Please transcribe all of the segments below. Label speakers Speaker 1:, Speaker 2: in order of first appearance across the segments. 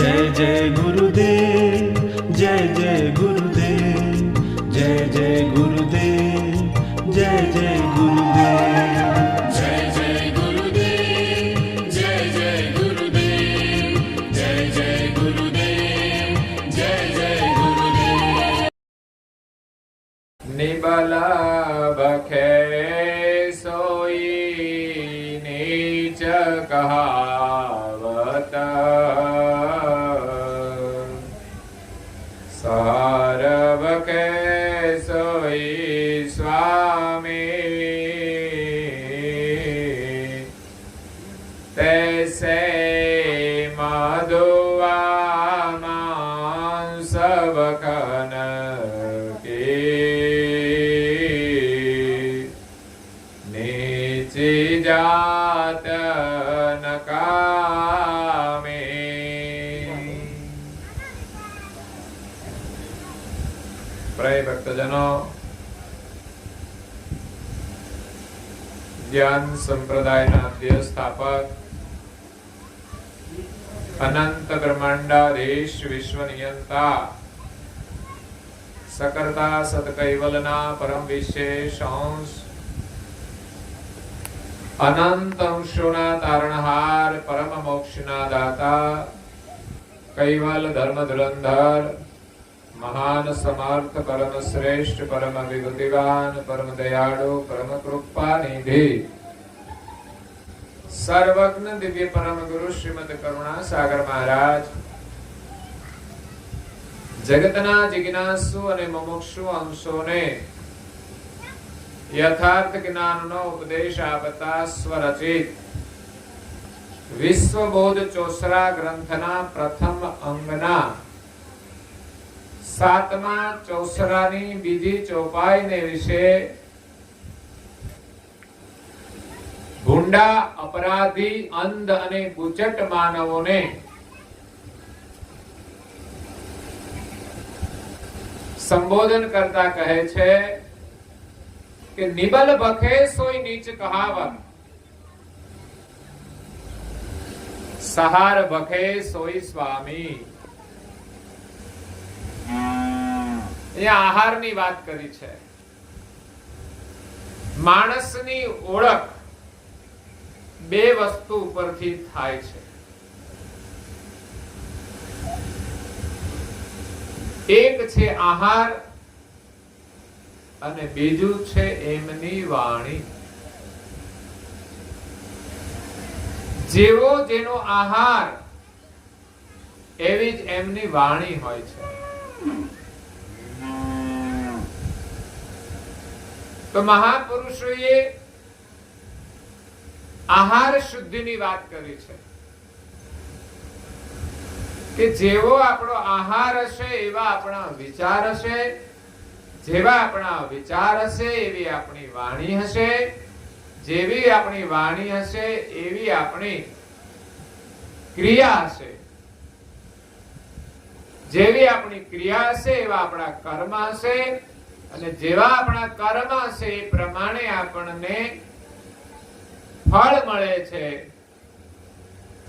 Speaker 1: जय जय गुरुदेव, जय जय गुरुदेव, जय जय गुरुदेव, जय जय गुरुदेव,
Speaker 2: जय जय गुरुदेव, जय जय गुरुदेव, जय जय गुरुदेव, जय जय गुरुदेव।
Speaker 3: निबला बखे सोई नीच कहावत, सारव के सोई स्वामी, तैसे मधुआ मांस बखन की, नीची जात नकामी। प्रिय भक्तजनों, ज्ञान संप्रदायના અધ્યય સ્થાપક, અનંત બ્રહ્માંડાધીશ વિશ્વ નિયંતા, સકર્તા સદકૈવલના પરમ વિશેષ અંશ, અનંત અંશોના તારણહાર, પરમ મોક્ષના દાતા, કૈવલ ધર્મ ધુરંધર, महान समर्थ, परम श्रेष्ठ, परम विभूतिवान, परम दयाळु, परम कृपा निधि, सर्वज्ञ दिव्य परम गुरु श्रीमद करुणा सागर महाराज, जगतना जिज्ञासु અને મુમુક્ષુ અંશોને યથાર્થ જ્ઞાનનો ઉપદેશ આપતા સ્વરચિત વિશ્વબોધ ચોસરા ગ્રંથના પ્રથમ અંગના સાતમા ચોસરાની બીજી ચોપાઈને વિશે ભૂંડા, અપરાધી, અંધ અને બુચટ માનવોને સંબોધન કરતા કહે છે કે નિબલ બખે સોઈ નીચ કહાવત, સહાર બખે સોઈ સ્વામી। અહીંયા આહારની વાત કરી છે। માણસની ઓળખ બે વસ્તુ ઉપરથી થાય છે, એક છે આહાર અને બીજું છે એમની વાણી। જેવો જેનો આહાર એવી જ એમની વાણી હોય છે। તો મહાપુરુષોએ આહાર શુદ્ધિની વાત કરી છે કે જેવો આપણો આહાર હશે એવા આપણા વિચાર હશે, જેવા આપણા વિચાર હશે એવી આપણી વાણી હશે, જેવી આપણી વાણી હશે એવી આપણી ક્રિયા હશે, જેવી આપણી ક્રિયા હશે એવા આપણા કર્મ હશે, અને જેવા આપણા કર્મ હશે એ પ્રમાણે આપણને ફળ મળે છે,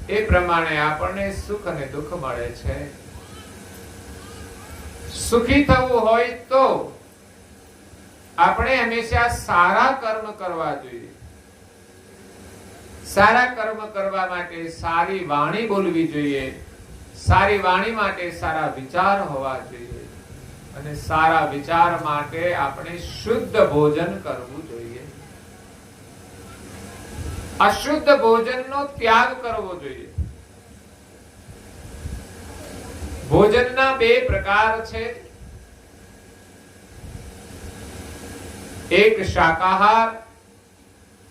Speaker 3: એ પ્રમાણે આપણને સુખ અને દુઃખ મળે છે। સુખી થવું હોય તો આપણે હંમેશા સારા કર્મ કરવા જોઈએ। સારા કર્મ કરવા માટે સારી વાણી બોલવી જોઈએ, સારી વાણી માટે સારા વિચાર હોવા જોઈએ, અને સારા વિચાર માટે આપણે શુદ્ધ ભોજન કરવું જોઈએ, અશુદ્ધ ભોજનનો ત્યાગ કરવો જોઈએ। ભોજનના બે પ્રકાર છે, એક શાકાહાર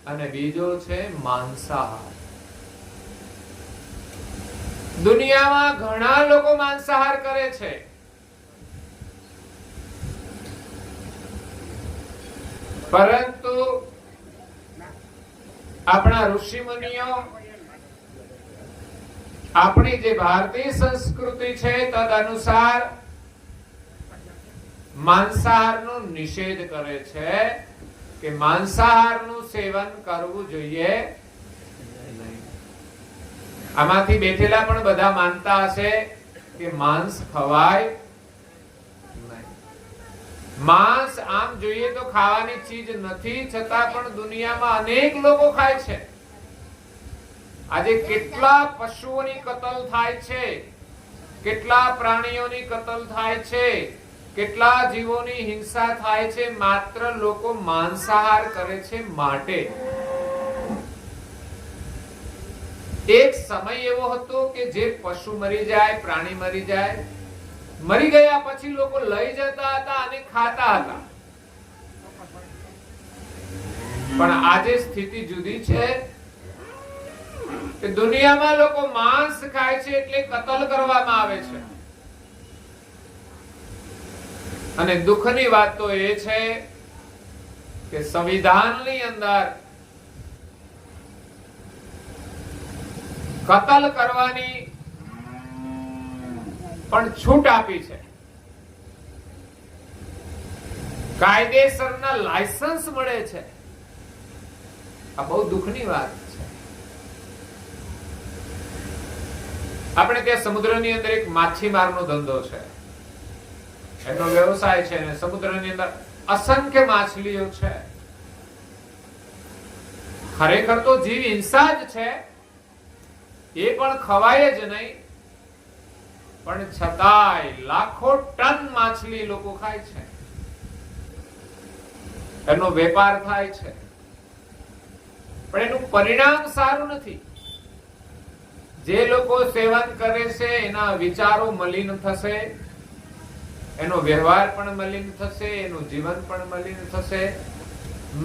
Speaker 3: અને બીજો છે માંસાહાર। દુનિયામાં ઘણા લોકો માંસાહાર કરે છે, પરંતુ આપણા ઋષિ મુનિઓ, આપણી જે ભારતીય સંસ્કૃતિ છે તદ અનુસાર માંસાહારનો નિષેધ કરે છે કે માંસાહારનું સેવન કરવું જોઈએ નહીં। આમાંથી બેઠેલા પણ બધા માનતા હશે કે માંસ ખવાય નહીં. માંસ આમ જોઈએ તો ખાવાની ચીજ નથી, છતાં પણ દુનિયામાં અનેક લોકો ખાય છે. આજે કેટલા પશુઓની કતલ થાય છે, કેટલા પ્રાણીઓની કતલ થાય છે, કેટલા જીવોની હિંસા થાય છે, માત્ર લોકો માંસાહાર કરે છે માટે. એક સમય એવો હતો કે જે પશુ મરી જાય, પ્રાણી મરી જાય, મરી ગયા પછી લોકો લઈ જતા હતા અને ખાતા હતા. પણ આજે સ્થિતિ જુદી છે કે દુનિયામાં લોકો માંસ ખાય છે એટલે કતલ કરવામાં આવે છે. અને દુઃખની વાત તો એ છે કે સંવિધાનની અંદર કતલ કરવાની પણ છૂટ આપી છે. કાયદેસરના લાયસન્સ મળે છે. આ બહુ દુઃખની વાત છે. આપણે ત્યાં સમુદ્રની અંદર એક માછીમારનો ધંધો છે, એનો વ્યવસાય છે, અને સમુદ્રની અંદર અસંખ્ય માછલીઓ છે. ખરેખર તો જીવ હિંસા જ છે, એ પણ ખવાય જ નહીં, પણ છતાંય લાખો ટન માછલી લોકો ખાય છે, એનો વેપાર થાય છે. પણ એનું પરિણામ સારું નથી. જે લોકો સેવન કરે છે એના વિચારો મલિન થશે, એનો વ્યવહાર પણ મલિન થશે, એનું જીવન પણ મલિન થશે.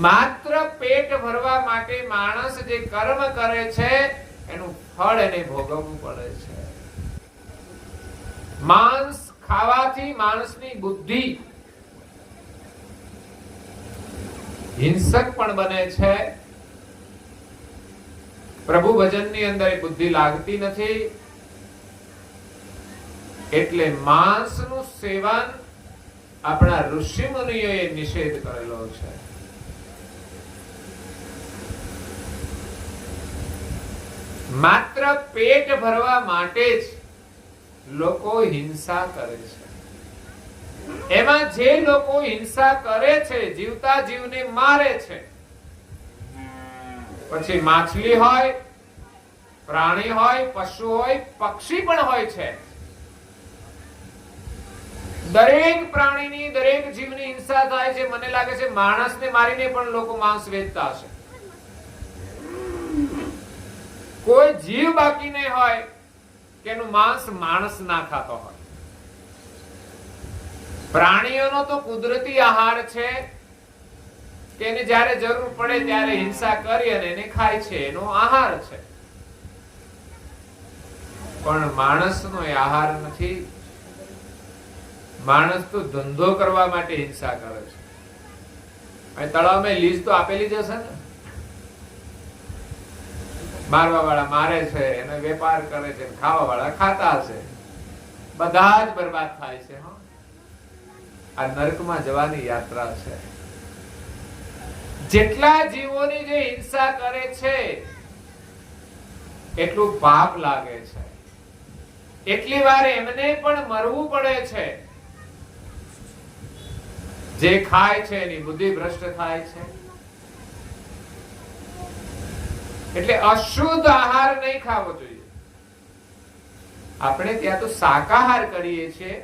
Speaker 3: માત્ર પેટ ભરવા માટે માણસ જે કર્મ કરે છે એનું ફળ એને ભોગવવું પડે છે. માંસ ખાવાથી માણસની બુદ્ધિ હિંસક પણ બને છે. પ્રભુ ભજનની અંદર એ બુદ્ધિ લાગતી નથી. એટલે માંસનું સેવન આપણા ઋષિ મુનિઓએ નિષેધ કરેલો છે. માત્ર પેટ ભરવા માટે જ લોકો હિંસા કરે છે. એમાં જે લોકો હિંસા કરે છે, જીવતા જીવને મારે છે, પછી માછલી હોય, પ્રાણી હોય, પશુ હોય, પક્ષી પણ હોય છે. દરેક પ્રાણીની, દરેક જીવની હિંસા થાય છે. મને લાગે છે માણસને મારીને પણ લોકો માંસ વેચતા હશે. કોઈ જીવ બાકી નહીં હોય કે એનું માંસ માણસ ના ખાતો હોય. પ્રાણીઓનો તો કુદરતી આહાર છે કે એને જ્યારે જરૂર પડે ત્યારે હિંસા કરી અને એને ખાય છે, એનો આહાર છે. પણ માણસનો એ આહાર નથી. માણસ તો ધંધો કરવા માટે હિંસા કરે છે. અહીં તળાવમાં લીઝ તો આપેલી જ હશે ને. મારવા વાળા મારે છે, એનો વેપાર કરે છે, ખાવા વાળા ખાતા હશે. બધા જ બરબાદ થાય છે. આ નરકમાં જવાની યાત્રા છે. જેટલા જીવોની જે હિંસા કરે છે એટલું પાપ લાગે છે. એટલી વાર એમને પણ મરવું પડે છે. જે ખાય છે એની બુદ્ધિ ભ્રષ્ટ થાય છે. એટલે અશુદ્ધ આહાર નહીં ખાવો જોઈએ. આપણે ત્યાં તો શાકાહાર કરીએ છીએ,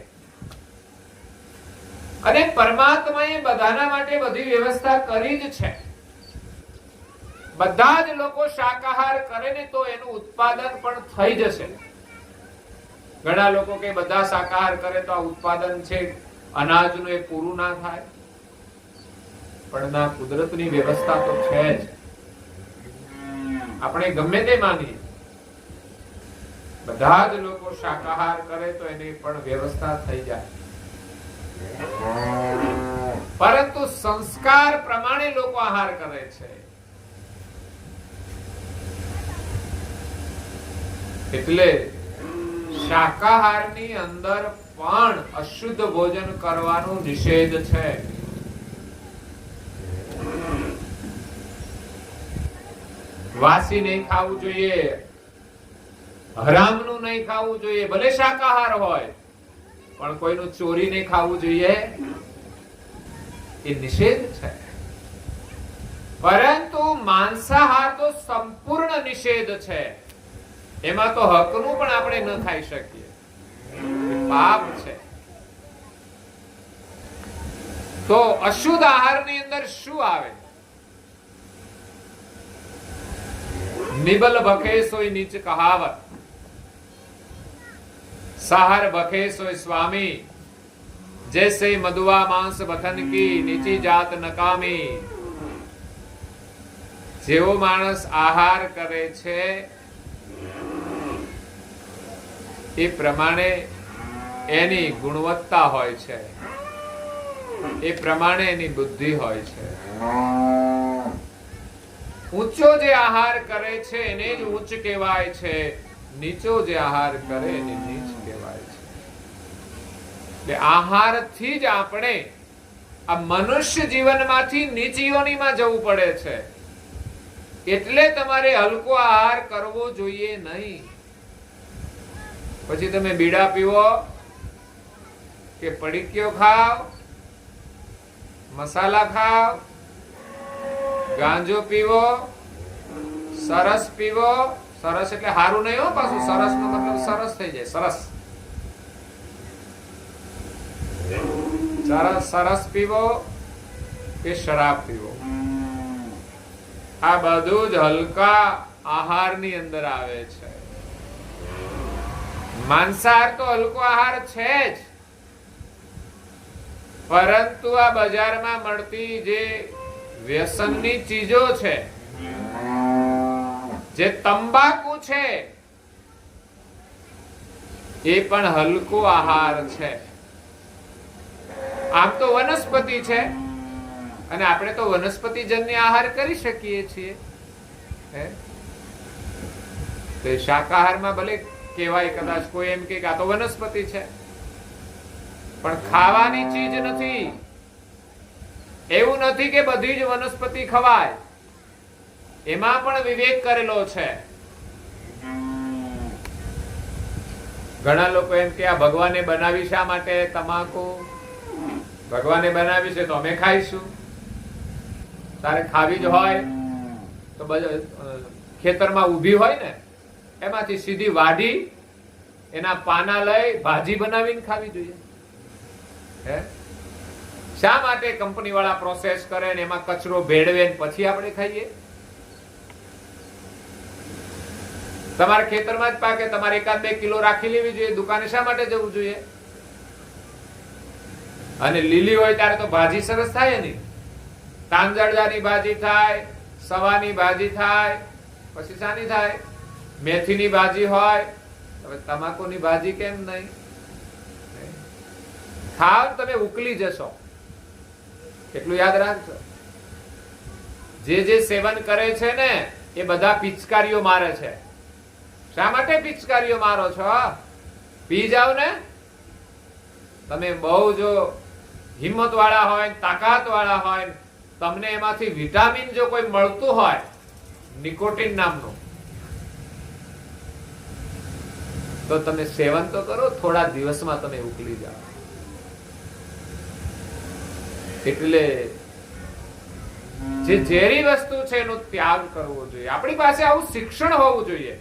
Speaker 3: અને પરમાત્માએ બધાના માટે બધી વ્યવસ્થા કરી જ છે. બધા જ લોકો શાકાહાર કરે ને તો એનું ઉત્પાદન પણ થઈ જશે. ઘણા લોકો કે બધા શાકાહાર કરે તો આ ઉત્પાદન છે અનાજનું એ પૂરું ના થાય. પણ ના, કુદરતની વ્યવસ્થા તો છે જ. આપણે ગમે તે માનીએ, બધા જ લોકો શાકાહાર કરે તો એની પણ વ્યવસ્થા થઈ જાય. પરંતુ સંસ્કાર પ્રમાણે લોકો આહાર કરે છે. એટલે શાકાહારની અંદર પણ અશુદ્ધ ભોજન કરવાનો નિષેધ છે. વાસી નહીં ખાવું જોઈએ. હરામનું નહીં ખાવું જોઈએ, ભલે શાકાહાર હોય, પણ કોઈનું ચોરી નહીં ખાવું જોઈએ, એ નિષેધ છે. પરંતુ માંસાહાર તો સંપૂર્ણ નિષેધ છે. એમાં તો હકનું પણ આપણે ન ખાઈ શકીએ, એ પાપ છે. તો અશુદ્ધ આહારની અંદર શું આવે? નિબલ ભખે સોય નીચ કહાવત, સાહર ભખે સોય સ્વામી, જૈસે મધુઆ માંસ બથન કી નીચી જાત નકામી. જેવો માણસ આહાર કરે છે એ પ્રમાણે એની ગુણવત્તા હોય છે, એ પ્રમાણે એની બુદ્ધિ હોય છે. ઊંચો જે આહાર કરે છે એને જ ઉચ્ચ કહેવાય છે, નીચો જે આહાર કરે એને નીચ કહેવાય છે. એટલે આહારથી જ આપણે આ મનુષ્ય જીવનમાંથી નીચ યોનિમાં જવું પડે છે. એટલે તમારે હલકો આહાર કરવો જોઈએ નહીં. પછી તમે બીડા પીવો કે પડીકીઓ ખાવ, મસાલા ખાવ, ગાંજો પીવો, સરસ પીવો. સરસ એટલે હારું નહીં હો, પાછું સરસ નો મતલબ સરસ થઈ જાય, સરસ સરસ પીવો કે શરાબ પીવો, આ બધું જ હલકા આહારની અંદર આવે છે. માંસાહાર તો હલકો આહાર છે જ, પરંતુ આ બજારમાં મળતી જે વ્યસનની ચીજો છે, જે તંબાકુ છે, એ પણ હલકો આહાર છે. આમ તો વનસ્પતિ છે, અને આપણે તો વનસ્પતિજન્ય આહાર કરી શકીએ છીએ. તો શાકાહારમાં ભલે કહેવાય, કદાચ કોઈ એમ કે આ તો વનસ્પતિ છે, પણ ખાવાની ચીજ નથી. એવું નથી કે બધી જ વનસ્પતિ ખવાય, એમાં પણ વિવેક કરેલો છે. ઘણા લોકો એમ કે આ ભગવાને બનાવી શા માટે તમાકુ? ભગવાને બનાવી છે તો અમે ખાઈશું. તારે ખાવી જ હોય તો ખેતરમાં ઊભી હોય ને એમાંથી સીધી વાઢી એના પાના લઈ ભાજી બનાવીને ખાવી જોઈએ. હે, શા માટે કંપની વાળા પ્રોસેસ કરે ને એમાં કચરો ભેળવે ને પછી આપણે ખાઈએ? તમારા ખેતરમાં જ પાકે, તમારે 1-2 કિલો રાખી લેવી જોઈએ. દુકાને શા માટે જવું જોઈએ? અને લીલી હોય ત્યારે તો ભાજી સરસ થાય નહીં. તાંજળજાની ભાજી થાય, સવાની ભાજી થાય, પછી શાની થાય? મેથીની ભાજી હોય. હવે તમાકુની ભાજી કેમ નહીં? ખાવ તમે ઉકલી જશો. એટલું યાદ રાખજો. જે સેવન કરે છે ને એ બધા પિચકારીઓ મારે છે. શા માટે પિચકારીઓ મારો છો? પી જાવ ને. તમે બહુ જો હિંમત વાળા હોય, તાકાત વાળા હોય, તમને એમાંથી વિટામિન જો કોઈ મળતું હોય, નિકોટિન નામનું, તો તમે સેવન તો કરો, થોડા દિવસમાં તમે ઉકલી જાઓ. એટલે જે ઝેરી વસ્તુ છે એનો ત્યાગ કરવો જોઈએ. આપણી પાસે આવું શિક્ષણ હોવું જોઈએ.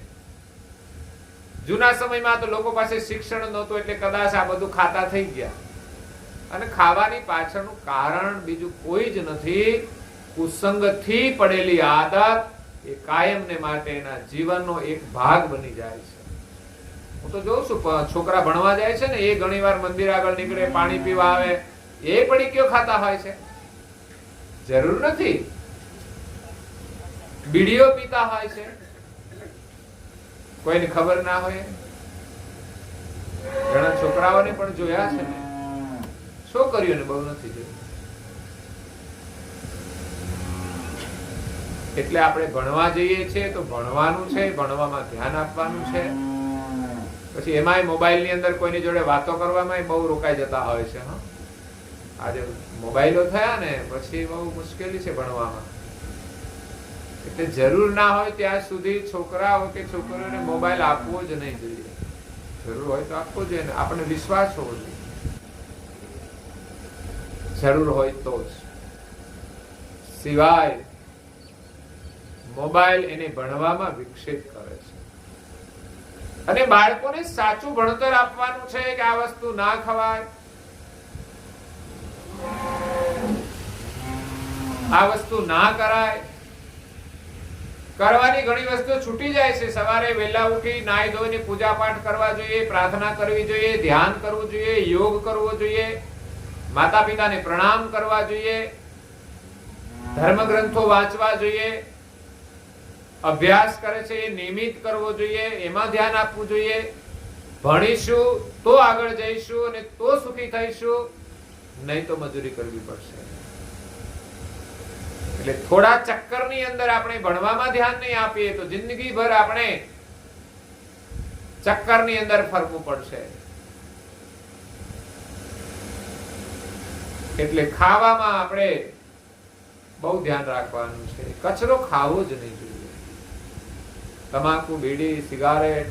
Speaker 3: જૂના સમયમાં તો લોકો પાસે શિક્ષણ નહોતું, એટલે કદાચ આ બધું ખાતા થઈ ગયા. અને ખાવાની પાછળનું કારણ બીજું કોઈ જ નથી. કુસંગથી પડેલી આદત એ કાયમને માટે એના જીવનનો એક ભાગ બની જાય છે. હું તો જોઉં છું, છોકરા ભણવા જાય છે ને, એ ઘણીવાર મંદિર આગળ નીકળે, પાણી પીવા આવે, એ પડીકીઓ ખાતા હોય છે. જરૂર નથી. બીડીઓ પીતા હોય છે, કોઈને ખબર ના હોય. ઘણા છોકરાઓને પણ જોયા છે ને, છોકરીઓને બહુ નથી જોયું. એટલે આપણે ભણવા જઈએ છીએ તો ભણવાનું છે, ભણવામાં ધ્યાન આપવાનું છે. પછી એમાંય મોબાઈલ ની અંદર કોઈની જોડે વાતો કરવામાં બહુ રોકાઈ જતા હોય છે. આજે મોબાઈલો થયા ને પછી બહુ મુશ્કેલી છે ભણવામાં. એટલે જરૂર ના હોય ત્યાં સુધી છોકરાઓ કે છોકરીઓને મોબાઈલ આપવો જ નહીં જોઈએ. જરૂર હોય તો આપવો જોઈએ ને, આપણને વિશ્વાસ હોવો જોઈએ. જરૂર હોય તો જ. સિવાય મોબાઈલ એને ભણવામાં વિક્ષેપ કરે છે. અને બાળકોને સાચું ભણતર આપવાનું છે કે આ વસ્તુ ના ખવાય, આ વસ્તુ ના કરાય. કરવાની ઘણી વસ્તુ છૂટી જાય છે. સવારે વહેલા ઉઠી નાઈ ધોઈને પૂજા પાઠ કરવા જોઈએ, પ્રાર્થના કરવી જોઈએ, ધ્યાન કરવું જોઈએ, યોગ કરવો જોઈએ, માતા પિતાને પ્રણામ કરવા જોઈએ, ધર્મ ગ્રંથો વાંચવા જોઈએ, અભ્યાસ કરે છે એ નિયમિત કરવો જોઈએ, એમાં ધ્યાન આપવું જોઈએ. ભણીશું તો આગળ જઈશું અને તો સુખી થઈશું, નહીં તો મજૂરી કરવી પડશે. એટલે થોડા ચક્કરની અંદર આપણે ભણવામાં ધ્યાન નહીં આપીએ તો જિંદગીભર આપણે ચક્કરની અંદર ફરવું પડશે. એટલે ખાવામાં આપણે બહુ ધ્યાન રાખવાનું છે. કચરો ખાવો જ નહીં જોઈએ. તમાકુ, બીડી, સિગારેટ,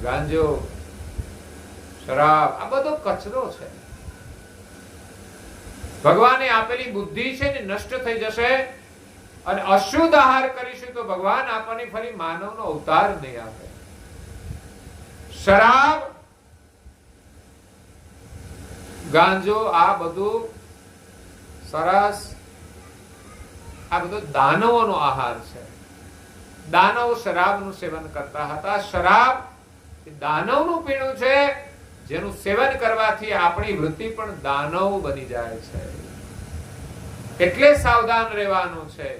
Speaker 3: ગાંજો, શરાબ, આ બધો કચરો છે. ભગવાને આપેલી બુદ્ધિ છે ને નષ્ટ થઈ જશે અને અશુદ્ધ આહાર કરીશું તો ભગવાન આપણને ફરી માનવનો અવતાર નહીં આપે. શરાબ, ગાંજો, આ બધું સરસ, આ બધો દાનવોનો આહાર છે. દાનવ શરાબનું સેવન કરતા હતા. શરાબ એ દાનવનું પીણું છે, જેનું સેવન કરવાથી આપણી વૃત્તિ પણ દાનવ બની જાય છે. એટલે સાવધાન રહેવાનું છે.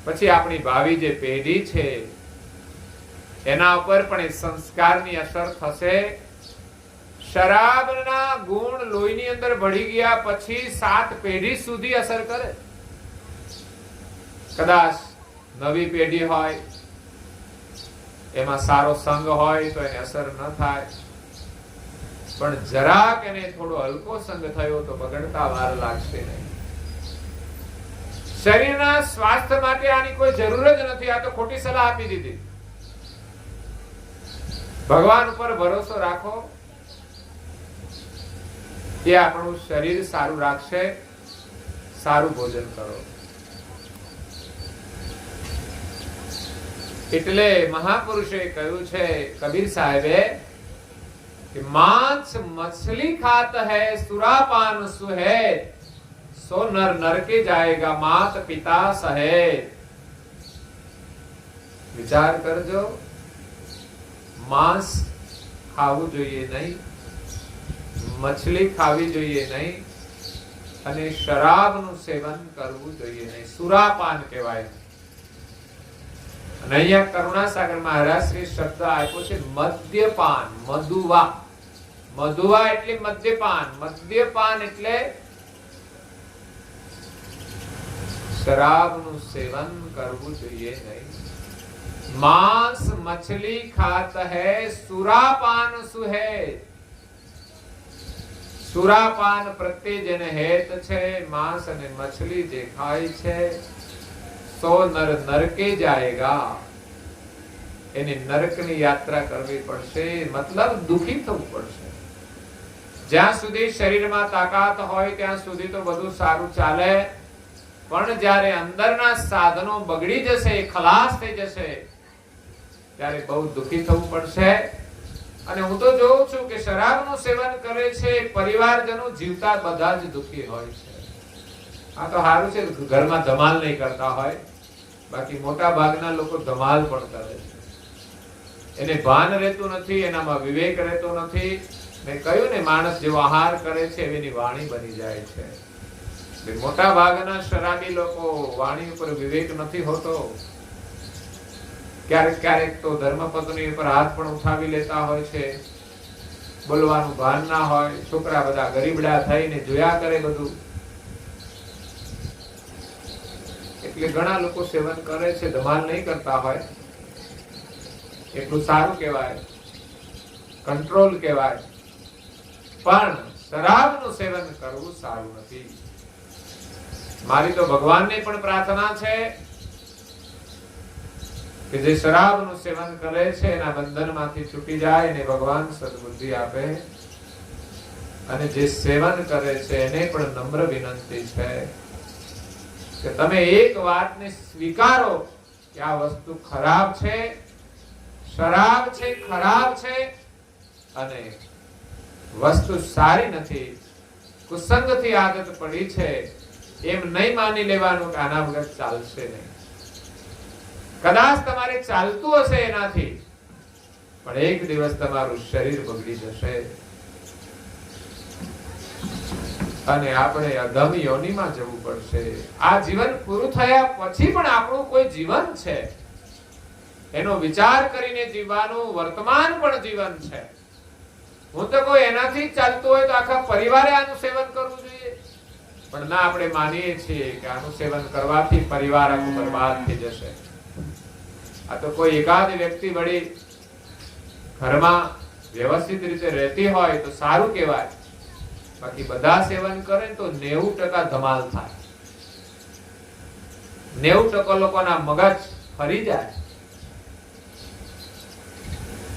Speaker 3: પછી આપણી ભાવિ જે પેઢી છે એના ઉપર પણ એ સંસ્કારની અસર થશે. શરાબના ગુણ લોહીની અંદર ભળી ગયા પછી 7 પેઢી સુધી અસર કરે. કદાચ નવી પેઢી હોય એમાં સારો સંગ હોય તો એને અસર ન થાય, પણ જરાક એને થોડો હલકો સંગ થયો તો બગડતા વાર લાગશે નહીં. શરીરના સ્વાસ્થ્ય માટે આની કોઈ જરૂર જ નથી. આ તો ખોટી સલાહ આપી દીધી. ભગવાન ઉપર ભરોસો રાખો, એ આપણું શરીર સારું રાખશે. સારું ભોજન કરો. એટલે મહાપુરુષે કહ્યું છે કબીર સાહેબે कि मांस मछली खात है सुरापान सुहेत, सो नर नरके जाएगा मात पिता सहेत. વિચાર કરજો. માંસ ખાવું જોઈએ નહીં, મછલી ખાવી જોઈએ નહીં અને શરાબનું સેવન કરવું જોઈએ નહીં. સુરાપાન કહેવાય. અને અહીંયા કરુણાસાગર મહારાજ શ્રી શબ્દ આપ્યો છે મદ્યપાન. મધુવા, મધુવા એટલે મદ્યપાન. મદ્યપાન એટલે શરાબનું સેવન કરવું જોઈએ નહીં. માંસ મછલી ખાત હૈ સુરાપાન સુહેત. સુરાપાન પ્રત્યે જેને હેત છે, માંસ અને મછલી જે ખાય છે, સો નર નરકે જાયેગા. એને નરકની યાત્રા કરવી પડશે, મતલબ દુખી થવું પડશે. જ્યાં સુધી શરીરમાં તાકાત હોય ત્યાં સુધી તો બધું સારું ચાલે, પણ જ્યારે અંદરના સાધનો બગડી જશે, ખલાસ થઈ જશે, ત્યારે બહુ દુખી થવું પડશે. અને હું તો જોઉં છું કે શરાબનું સેવન કરે છે પરિવારજનો જીવતા બધા જ દુખી હોય છે. આ તો સારું છે ઘરમાં ધમાલ નહીં કરતા હોય, બાકી મોટા ભાગના લોકો ધમાલ પણ કરે છે. એને ભાન રહેતું નથી, એનામાં વિવેક રહેતો નથી. મેં કહ્યું ને, માણસ જેવો આહાર કરે છે એની વાણી બની જાય છે. મોટા ભાગના શરાબી લોકો વાણી ઉપર વિવેક નથી હોતો. ક્યારેક ક્યારેક તો ધર્મપત્ની ઉપર હાથ પણ ઉઠાવી લેતા હોય છે. બોલવાનું ભાન ના હોય. છોકરા બધા ગરીબડા થઈને જોયા કરે બધું. એટલે ઘણા લોકો સેવન કરે છે, ધમાલ નહીં કરતા હોય. એટલું સારું કહેવાય, કંટ્રોલ કહેવાય. પણ શરાબનું સેવન કરવું સારું નથી. મારી તો ભગવાનને પણ પ્રાર્થના છે કે જે શરાબનું સેવન કરે છે એના બંધનમાંથી છૂટી જાય ને ભગવાન સદબુદ્ધિ આપે. અને જે સેવન કરે છે એને પણ નમ્ર વિનંતી છે કે તમે એક વાતને સ્વીકારો કે આ વસ્તુ ખરાબ છે, શરાબ છે, ખરાબ છે અને વસ્તુ સારી નથી, કુસંગથી આદત પડી છે, એમ નહીં માની લેવાનું કે આના વગર ચાલશે નહીં. કદાચ તમારે ચાલતું હશે એનાથી, પણ એક દિવસ તમારું શરીર બગડી જશે અને આપણે અધમ યોનિમાં જવું પડશે. આ જીવન પૂરું થયા પછી પણ આપણું કોઈ જીવન છે, એનો વિચાર કરીને જીવવાનું વર્તમાન પણ જીવન છે. હું તો કોઈ એનાથી ચાલતું હોય તો આખા પરિવારે આનું સેવન કરવું જોઈએ, પણ ના, આપણે માનીએ છીએ કે આનું સેવન કરવાથી પરિવાર આખું બરબાદ થઈ જશે. આ તો કોઈ એકાદ વ્યક્તિ વળી ઘરમાં વ્યવસ્થિત રીતે રહેતી હોય તો સારું કહેવાય, બાકી બધા સેવન કરે તો 90% ધમાલ થાય. 90% લોકોના મગજ ફરી જાય,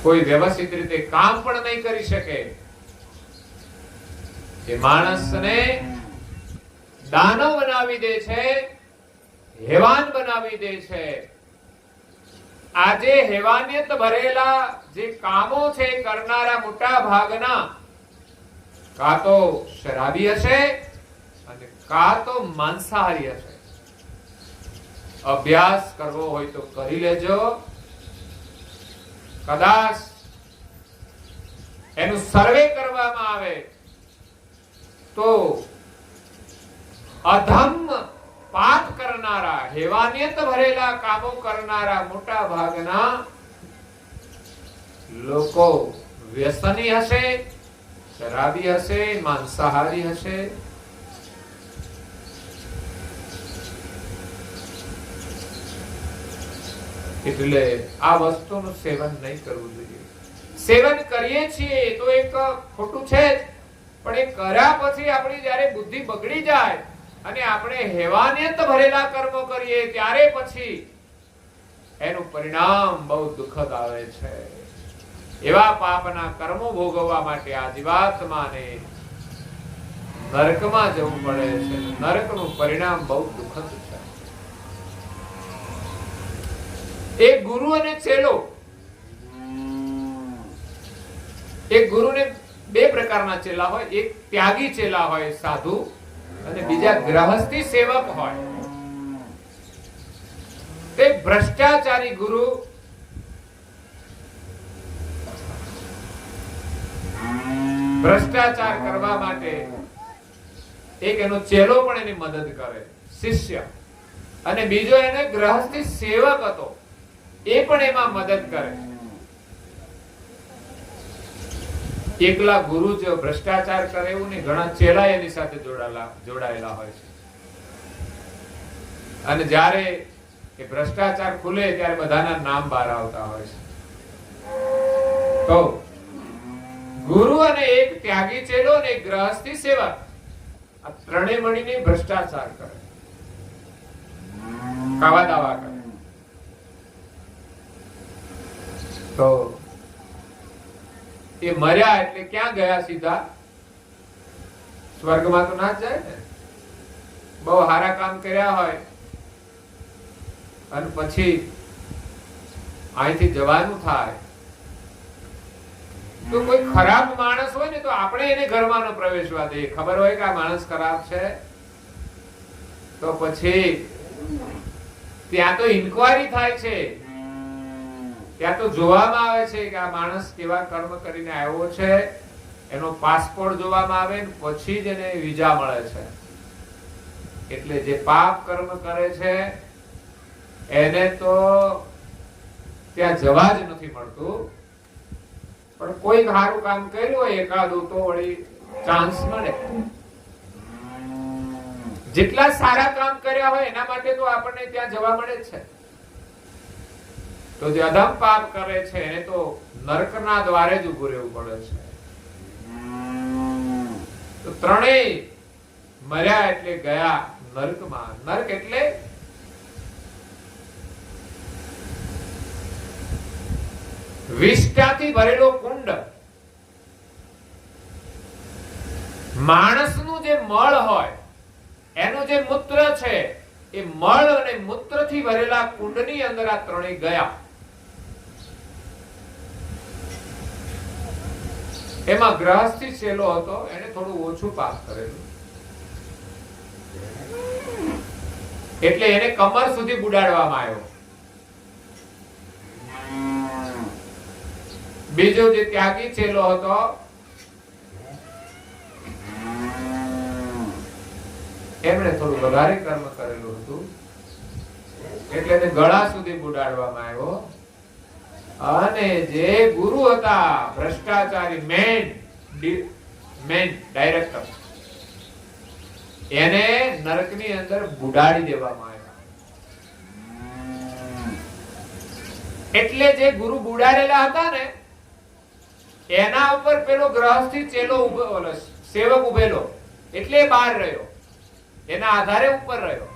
Speaker 3: કોઈ વ્યવસ્થિત રીતે કામ પણ નહીં કરી શકે. એ માણસને દાનવ બનાવી દે છે, હેવાન બનાવી દે છે. આજે હેવાનિયત ભરેલા જે કામો છે કરનારા મોટા ભાગના કાં તો શરાબી હશે અને કાં તો માંસાહારી હશે. અભ્યાસ કરવો હોય તો કરી લેજો. કદાચ એનું સર્વે કરવામાં આવે તો અધમ પાપ કરનારા, હેવાનિયત ભરેલા કામો કરનારા મોટા ભાગના લોકો વ્યસની હશે, શરાબી હશે, માંસાહારી હશે. એટલે આ વસ્તુનું સેવન નહીં કરવું જોઈએ. સેવન કરીએ છીએ તો એક ખોટું છે જ, પણ એ કર્યા પછી આપણી જયારે બુદ્ધિ બગડી જાય અને આપણે હેવાનિયત ભરેલા કર્મો કરીએ ત્યારે પછી એનું પરિણામ બહુ દુઃખદ આવે છે. એવા પાપના કર્મો ભોગવવા માટે આ જીવાત્માને નરકમાં જવું પડે છે. નરકનું પરિણામ બહુ દુઃખદ છે. એક ગુરુ અને ચેલો, એક ગુરુને બે પ્રકારના ચેલા હોય. એક ત્યાગી ચેલા હોય, સાધુ, અને બીજા ગ્રહસ્થી સેવક હોય. તે ભ્રષ્ટાચારી ગુરુ ભ્રષ્ટાચાર કરવા માટે એક એનો ચેલો પણ એની મદદ કરે, શિષ્ય, અને બીજો એને ગ્રહસ્થી સેવક હતો, એ પણ એમાં મદદ કરે. એકલા ગુરુ જો ભ્રષ્ટાચાર કરે એવું નહીં, ઘણા ચેલા એની સાથે જોડાયેલા હોય છે. અને જ્યારે એ ભ્રષ્ટાચાર ખુલે ત્યારે બધાના નામ બહાર આવતા હોય છે. તો ગુરુ અને એક ત્યાગી ચેલો અને એક ગ્રહસ્થી સેવક, આ ત્રણેય મળીને ભ્રષ્ટાચાર કરે, કાવા દાવા કરે. તો એ મર્યા એટલે ક્યાં ગયા? સીધા સ્વર્ગમાં તો ના જ જાય ને. બહુ સારા કામ કર્યા હોય અને પછી અહીંથી જવાનું થાય તો કોઈ ખરાબ માણસ હોય ને તો આપણે એને ઘરમાં ન પ્રવેશવા દઈએ. ખબર હોય કે આ માણસ ખરાબ છે તો પછી ત્યાં તો ઇન્કવાયરી થાય છે, ત્યાં તો જોવામાં આવે છે કે આ માણસ કેવા કર્મ કરીને આવ્યો છે, એનો પાસપોર્ટ જોવામાં આવે ને પછી જ એને વિઝા મળે છે. એટલે જે પાપ કર્મ કરે છે એને તો ત્યાં જવા જ નથી મળતું. પણ કોઈ સારું કામ કર્યું હોય એકાદું તો વળી ચાન્સ મળે. જેટલા સારા કામ કર્યા હોય એના માટે તો આપણને ત્યાં જવા મળે જ છે. તો જે અધમ પાપ કરે છે એને તો નરકના દ્વારે જ ઉભું રહેવું પડે છે. તો ત્રણેય મર્યા એટલે ગયા નરકમાં. નરક એટલે વિષ્ઠાથી ભરેલો કુંડ, માણસનું જે મળ હોય એનું જે મૂત્ર છે એ મળ અને મૂત્રથી ભરેલા કુંડની અંદર આ ત્રણેય ગયા. એમાં ગ્રહસ્થી છેલ્લો હતો, એને થોડું ઓછું પાપ કરેલું એટલે એને કમર સુધી બુડાડવામાં આવ્યો. બીજો જે ત્યાગી છેલ્લો હતો એમણે થોડું વધારે કર્મ કરેલું હતું એટલે એને ગળા સુધી બુડાડવામાં આવ્યો. અને જે ગુરુ હતા ભ્રષ્ટાચારી મેન ડાયરેક્ટર, એને નરકની અંદર બુડાડી દેવામાં આવ્યા. એટલે જે ગુરુ બુડાડેલા હતા ને એના ઉપર પેલો ગ્રહસ્થી ચેલો સેવક ઉભેલો એટલે બહાર રહ્યો, એના આધારે ઉપર રહ્યો.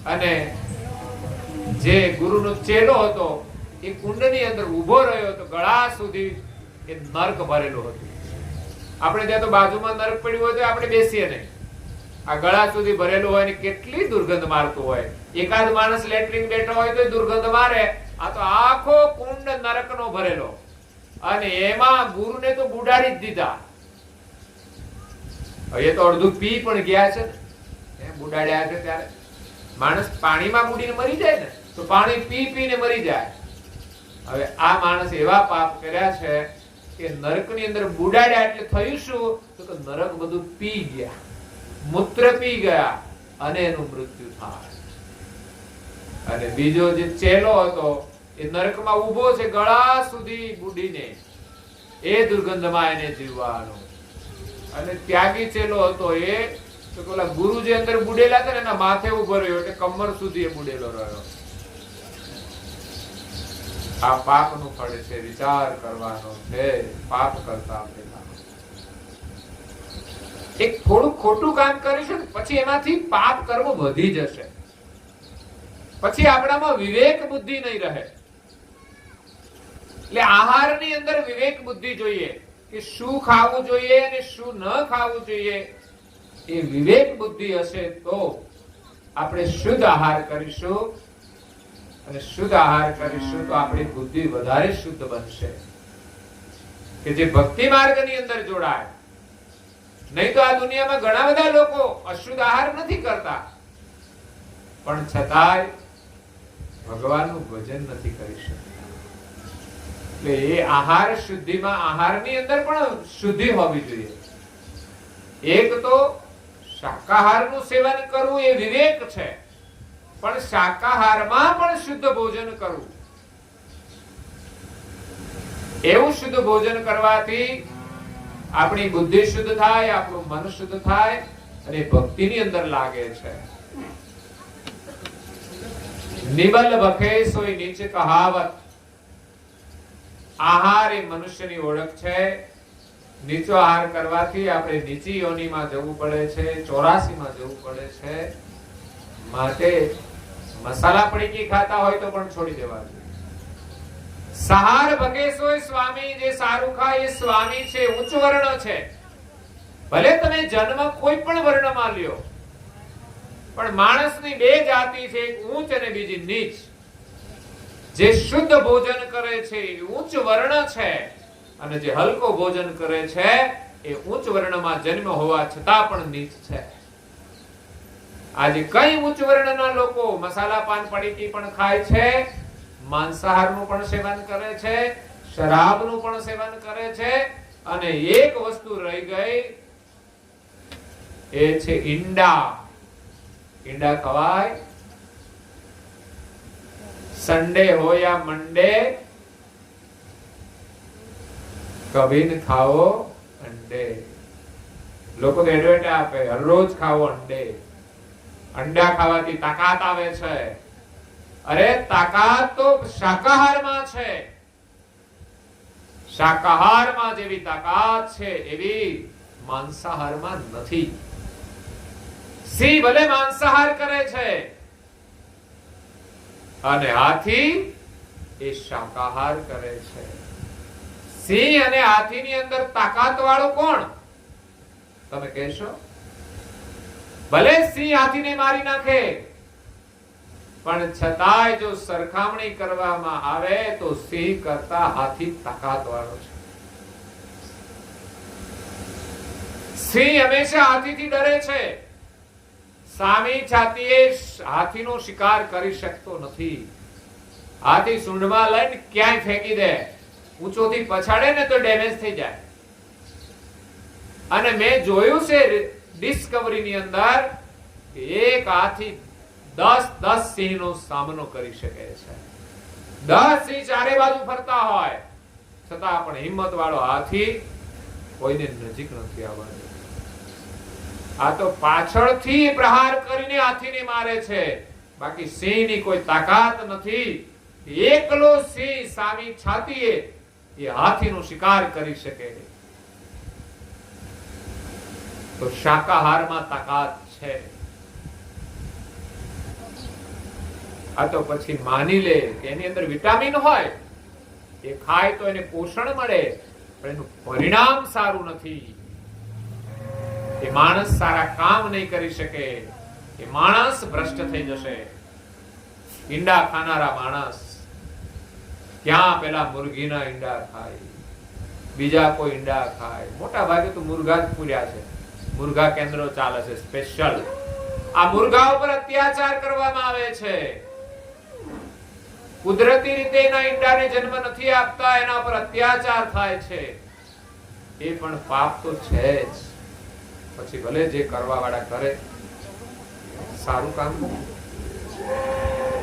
Speaker 3: અને જે ગુરુનો ચેલો હતો એ કુંડની અંદર ઉભો રહ્યો તો ગળા સુધી એ નર્ક ભરેલું હતું. આપણે ત્યાં તો બાજુમાં નર્ક પડ્યું હોય તો આપણે બેસીએ નહીં. આ ગળા સુધી ભરેલું હોય ને કેટલી દુર્ગંધ મારતું હોય. એકાદ માણસ લેટ્રિન બેઠો હોય તો દુર્ગંધ મારે, આ તો આખો કુંડ નરકનો ભરેલો. અને એમાં ગુરુને તો બુડાડી જ દીધા. એ તો અડધું પી પણ ગયા છે ને, બુડાડ્યા છે ત્યારે. માણસ પાણીમાં બુડીને મરી જાય ને તો પાણી પી પીને મરી જાય. હવે આ માણસ એવા પાપ કર્યા છે કે નરકની અંદર બુડાડ્યા એટલે થયું શું તો નરક બધું પી ગયા, મૂત્ર પી ગયા અને એનું મૃત્યુ થાય. અને બીજો જે ચેલો હતો એ નરકમાં ઊભો છે ગળા સુધી બુડીને, એ દુર્ગંધમાં એને જીવવાનું. અને ત્યાગી ચેલો હતો એ તો પેલા ગુરુ જે અંદર બુડેલા હતા ને એના માથે ઉભો રહ્યો એટલે કમર સુધી એ બુડેલો રહ્યો. આ પાપનું ફળ છે, વિચાર કરવાનો છે. પાપ કરતા પહેલા એક થોડું ખોટું કામ કરીશું પછી એમાંથી પાપ કરવો વધી જશે. પછી આપણામાં વિવેક બુદ્ધિ નહીં રહે. એટલે આહારની અંદર વિવેક બુદ્ધિ જોઈએ કે શું ખાવું જોઈએ અને શું ન ખાવું જોઈએ. એ વિવેક બુદ્ધિ હશે તો આપણે શુદ્ધ આહાર કરીશું, અને શુદ્ધ આહાર કરીશું તો આપણી બુદ્ધિ વધારે શુદ્ધ બનશે કે જે ભક્તિ માર્ગની અંદર જોડાય. નહીં તો આ દુનિયામાં ઘણા બધા લોકો અશુદ્ધ આહાર નથી કરતા પણ છતાંય ભગવાનનું ભજન નથી કરી શકતા. એટલે એ આહાર શુદ્ધિમાં આહારની અંદર પણ શુદ્ધિ હોવી જોઈએ. એક તો શાકાહારનું સેવન કરવું એ વિવેક છે, પણ શાકાહારમાં પણ શુદ્ધ ભોજન કરવું. એવું શુદ્ધ ભોજન કરવાથી આપણી બુદ્ધિ શુદ્ધ થાય, આપણું મન શુદ્ધ થાય અને ભક્તિની અંદર લાગે છે. નિબલ ભખે સોય નીચે કહાવત. આહાર એ મનુષ્યની ઓળખ છે. નીચો આહાર કરવાથી આપણે નીચી યોનિમાં જવું પડે છે, 84 માં જવું પડે છે. માટે મસાલા પડીકી ખાતા હોય તો પણ છોડી દેવા જોઈએ. સહાર ભગેશોય સ્વામી, જે સારું ખાય એ સ્વામી છે, ઉચ્ચ વર્ણ છે. ભલે તમે જન્મ કોઈ પણ વર્ણમાં લ્યો, પણ માણસની બે જાતિ છે, એક ઊંચ અને બીજી નીચ. જે શુદ્ધ ભોજન કરે છે એ ઉચ્ચ વર્ણ છે, અને જે હલકો ભોજન કરે છે એ ઉચ્ચ વર્ણમાં જન્મ હોવા છતાં પણ નીચ છે. આજે કઈ ઉચ્ચ વર્ણના લોકો મસાલા પાન પડીકી પણ ખાય છે, માંસાહારનું પણ સેવન કરે છે, શરાબનું પણ સેવન કરે છે, અને એક વસ્તુ રહી ગઈ એ છે ઈંડા. ઈંડા ખવાય. संडे हो या मंडे कभी न खाओ अंडे. લોકો તો એડવર્ટ આપે હરરોજ ખાઓ અંડે. અંડા ખાવાથી તાકાત આવે છે. અરે તાકાત તો શાકાહારમાં છે. શાકાહારમાં જેવી તાકાત છે એવી માંસાહારમાં નથી. સિંહ ભલે માંસાહાર કરે છે અને હાથી એ શાકાહાર કરે છે. સિંહ અને હાથીની અંદર તાકાત વાળો કોણ? તમે કહેશો ભલે સિંહ હાથીને મારી નાખે, પણ છતાંય જો સરખામણી કરવામાં આવે તો સિંહ કરતા હાથી તાકાત વાળો છે. સિંહ હંમેશા હાથીથી ડરે છે. સામી છાતીએ હાથીનો શિકાર કરી શકતો નથી. હાથી સૂંઢમાં લઈને ક્યાંય ફેંકી દે, ઊંચોથી પછાડે ને તો ડેમેજ થઈ જાય. અને મેં જોયું છે ડિસ્કવરીની અંદર કે એક હાથી 10 સિંહનો સામનો કરી શકે છે. 10 સિંહ ચારે બાજુ ફરતા હોય છતાં પણ હિંમત વાળો હાથી કોઈને નજીક નથી આવવાનો. આ તો પાછળથી પ્રહાર કરીને હાથીને મારે છે, બાકી સિંહની કોઈ તાકાત નથી. એકલો સિંહ સામી છાતીએ એ હાથીનો શિકાર કરી શકે. તો શાકાહારમાં તાકાત છે. આ તો પછી માની લે કે એની અંદર વિટામિન હોય, એ ખાય તો એને પોષણ મળે, પણ એનું પરિણામ સારું નથી. એ માણસ સારા કામ નહીં કરી શકે, એ માણસ ભ્રષ્ટ થઈ જશે. ઈંડા ખાનારા માણસ ક્યાં પેલા મુર્ગીના ઈંડા ખાય, બીજા કોઈ ઈંડા ખાય. મોટા ભાગે તો મુર્ગા જ પૂર્યા છે. મુર્ગા કેન્દ્રો ચાલે છે સ્પેશિયલ. આ મુર્ગા ઉપર અત્યાચાર કરવામાં આવે છે. કુદરતી રીતે એના ઈંડાને જન્મ નથી આપતા, એના પર અત્યાચાર થાય છે. એ પણ પાપ તો છે જ. પછી ભલે જે કરવા વાળા કરે, સારું કામ નથી.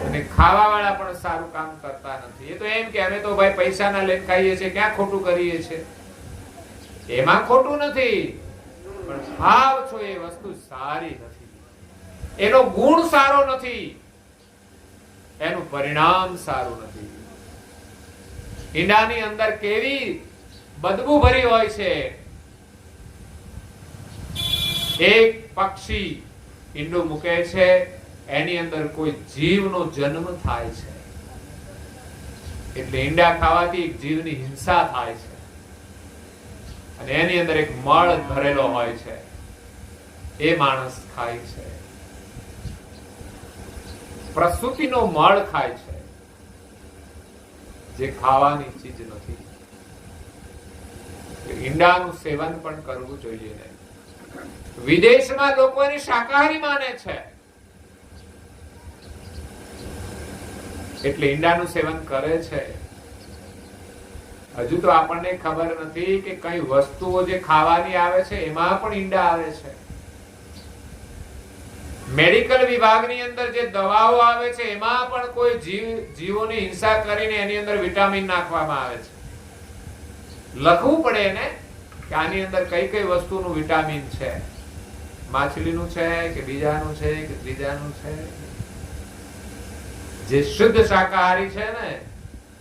Speaker 3: અને ખાવા વાળા પણ સારું કામ કરતા નથી. એ તો એમ કે અમે તો ભાઈ પૈસા ના લઈને ખાઈએ છીએ, ક્યાં ખોટું કરીએ છીએ? એમાં ખોટું નથી, પણ ભાવ છો એ વસ્તુ સારી નથી. એનો ગુણ સારો નથી, એનું પરિણામ સારું નથી. ઈંડાની અંદર કેવી બદબુ ભરી હોય છે. એક પક્ષી ઈંડું મૂકે છે, એની અંદર કોઈ જીવનો જન્મ થાય છે. એટલે ઈંડા ખાવાથી એક જીવની હિંસા થાય છે. અને એની અંદર એક મળ ભરેલો હોય છે, એ માણસ ખાય છે. પ્રસૂતિનો મળ ખાય છે, જે ખાવાની ચીજ નથી. ઈંડાનું સેવન પણ કરવું જોઈએ નહીં. વિદેશમાં લોકો એને શાકાહારી માને છે, એટલે ઈંડાનું સેવન કરે છે. હજુ તો આપણને ખબર નથી કે કઈ વસ્તુઓ જે ખાવાની આવે છે એમાં પણ ઈંડા આવે છે. મેડિકલ વિભાગની અંદર જે દવાઓ આવે છે એમાં પણ કોઈ જીવોની હિંસા કરીને એની અંદર વિટામિન નાખવામાં આવે છે. લખવું પડે ને કે આની અંદર કઈ કઈ વસ્તુનું વિટામિન છે, માછલીનું છે કે બીજાનું છે કે ત્રીજાનું છે. જે શુદ્ધ શાકાહારી છે ને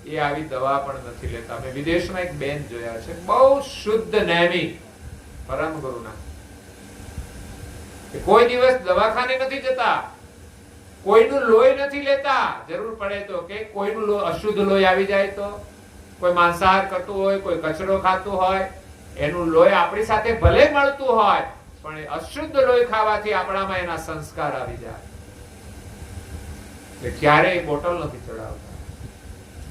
Speaker 3: એ આવી દવા પણ નથી લેતા. મેં વિદેશમાં એક બેન જોયા છે, બહુ શુદ્ધ નેમી પરમ ગુરુના, કોઈ દિવસ દવાખાને નથી જતા, કોઈનું લોહી નથી લેતા. જરૂર પડે તો કે કોઈનું અશુદ્ધ લોહી આવી જાય તો, કોઈ માંસાહાર કરતું હોય, કોઈ કચરો ખાતું હોય, એનું લોહી આપણી સાથે ભલે મળતું હોય, પણ અશુદ્ધ લોહી ખાવાથી આપણામાં એના સંસ્કાર આવી જાય. ક્યારેય બોટલ નથી ચડાવતા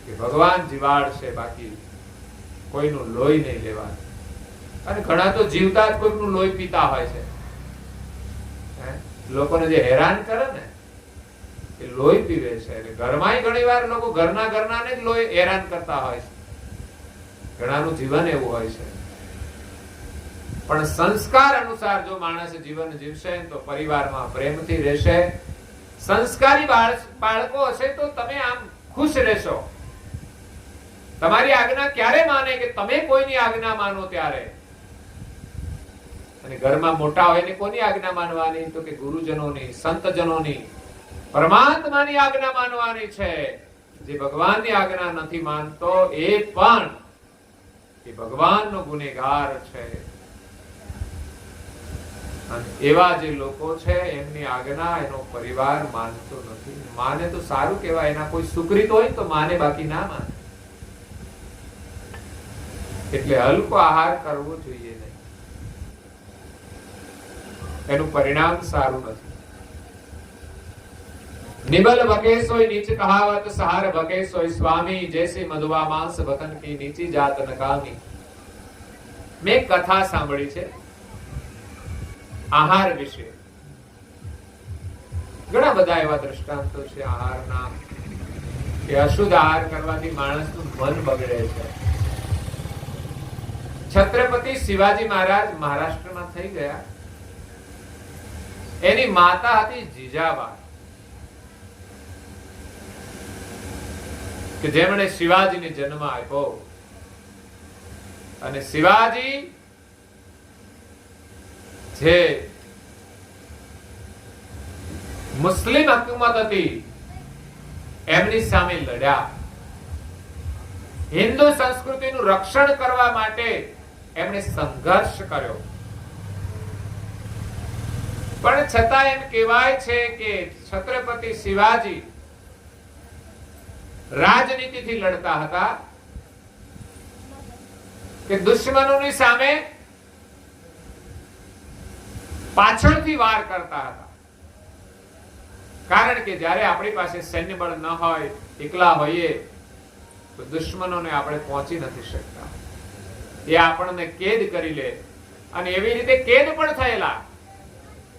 Speaker 3: કે ભગવાન જીવાડ છે, બાકી કોઈનું લોહી નહીં લેવાનું. અને ઘણા તો જીવતા જ કોઈનું લોહી પીતા હોય છે. લોકોને જે હેરાન કરે ને એ લોહી પીવે છે. ઘરમાં ઘણી વાર લોકો ઘરના ને જ લોહી હેરાન કરતા હોય છે. ઘણાનું જીવન એવું હોય છે. પણ સંસ્કાર અનુસાર જો માણસ જીવન જીવશે તો પરિવારમાં પ્રેમથી રહેશે. સંસ્કારી બાળકો હશે તો તમે આમ ખુશ રહેશો. તમારી આજ્ઞા ક્યારે માને કે તમે કોઈની આજ્ઞા માનો ત્યારે. અને ઘરમાં મોટા હોય ને કોની આજ્ઞા માનવાની? તો કે ગુરુજનોની, સંતજનોની, પરમાત્માની આજ્ઞા માનવાની છે. જે ભગવાનની આજ્ઞા નથી માનતો એ પણ એ ભગવાનનો ગુનેગાર છે. અને એવા જે લોકો છે એમની આજ્ઞા એનો પરિવાર માનતો નથી. માને તો સારું કહેવાય, એના કોઈ સુકૃત હોય તો માને, બાકી ના માને. એટલે હલકો આહાર કરવો જોઈએ નહીં, એનું પરિણામ સારું નથી. નિબલ ભકે સોય નીચ કહાવત, સહાર ભકે સોય સ્વામી, જૈસે મધુવા માંસ વતન કી નીચી જાત નકામી. મેં એક કથા સાંભળી છે આહાર વિશે. ઘણા બધા એવા દ્રષ્ટાંતો છે આહારના, કે અશુદ્ધ આહાર કરવાથી માણસનું મન બગડે છે. છત્રપતિ શિવાજી મહારાજ મહારાષ્ટ્રમાં થઈ ગયા. એની માતા હતી જીજાબા, કે જેમણે શિવાજીને જન્મ આપ્યો. અને શિવાજી જે મુસ્લિમ હકુમત હતી એમની સામે લડ્યા. હિન્દુ સંસ્કૃતિનું રક્ષણ કરવા માટે એમણે સંઘર્ષ કર્યો. પણ છતાં એમ કહેવાય છે કે છત્રપતિ શિવાજી રાજનીતિથી લડતા હતા, કે દુશ્મનોની સામે પાછળથી વાર કરતા હતા. કારણ કે જ્યારે આપણી પાસે સૈન્ય બળ ન હોય, એકલા હોઈએ, તો દુશ્મનોને આપણે પહોંચી નથી શકતા. એ આપણને કેદ કરી લે, અને એવી રીતે કેદ પણ થયેલા,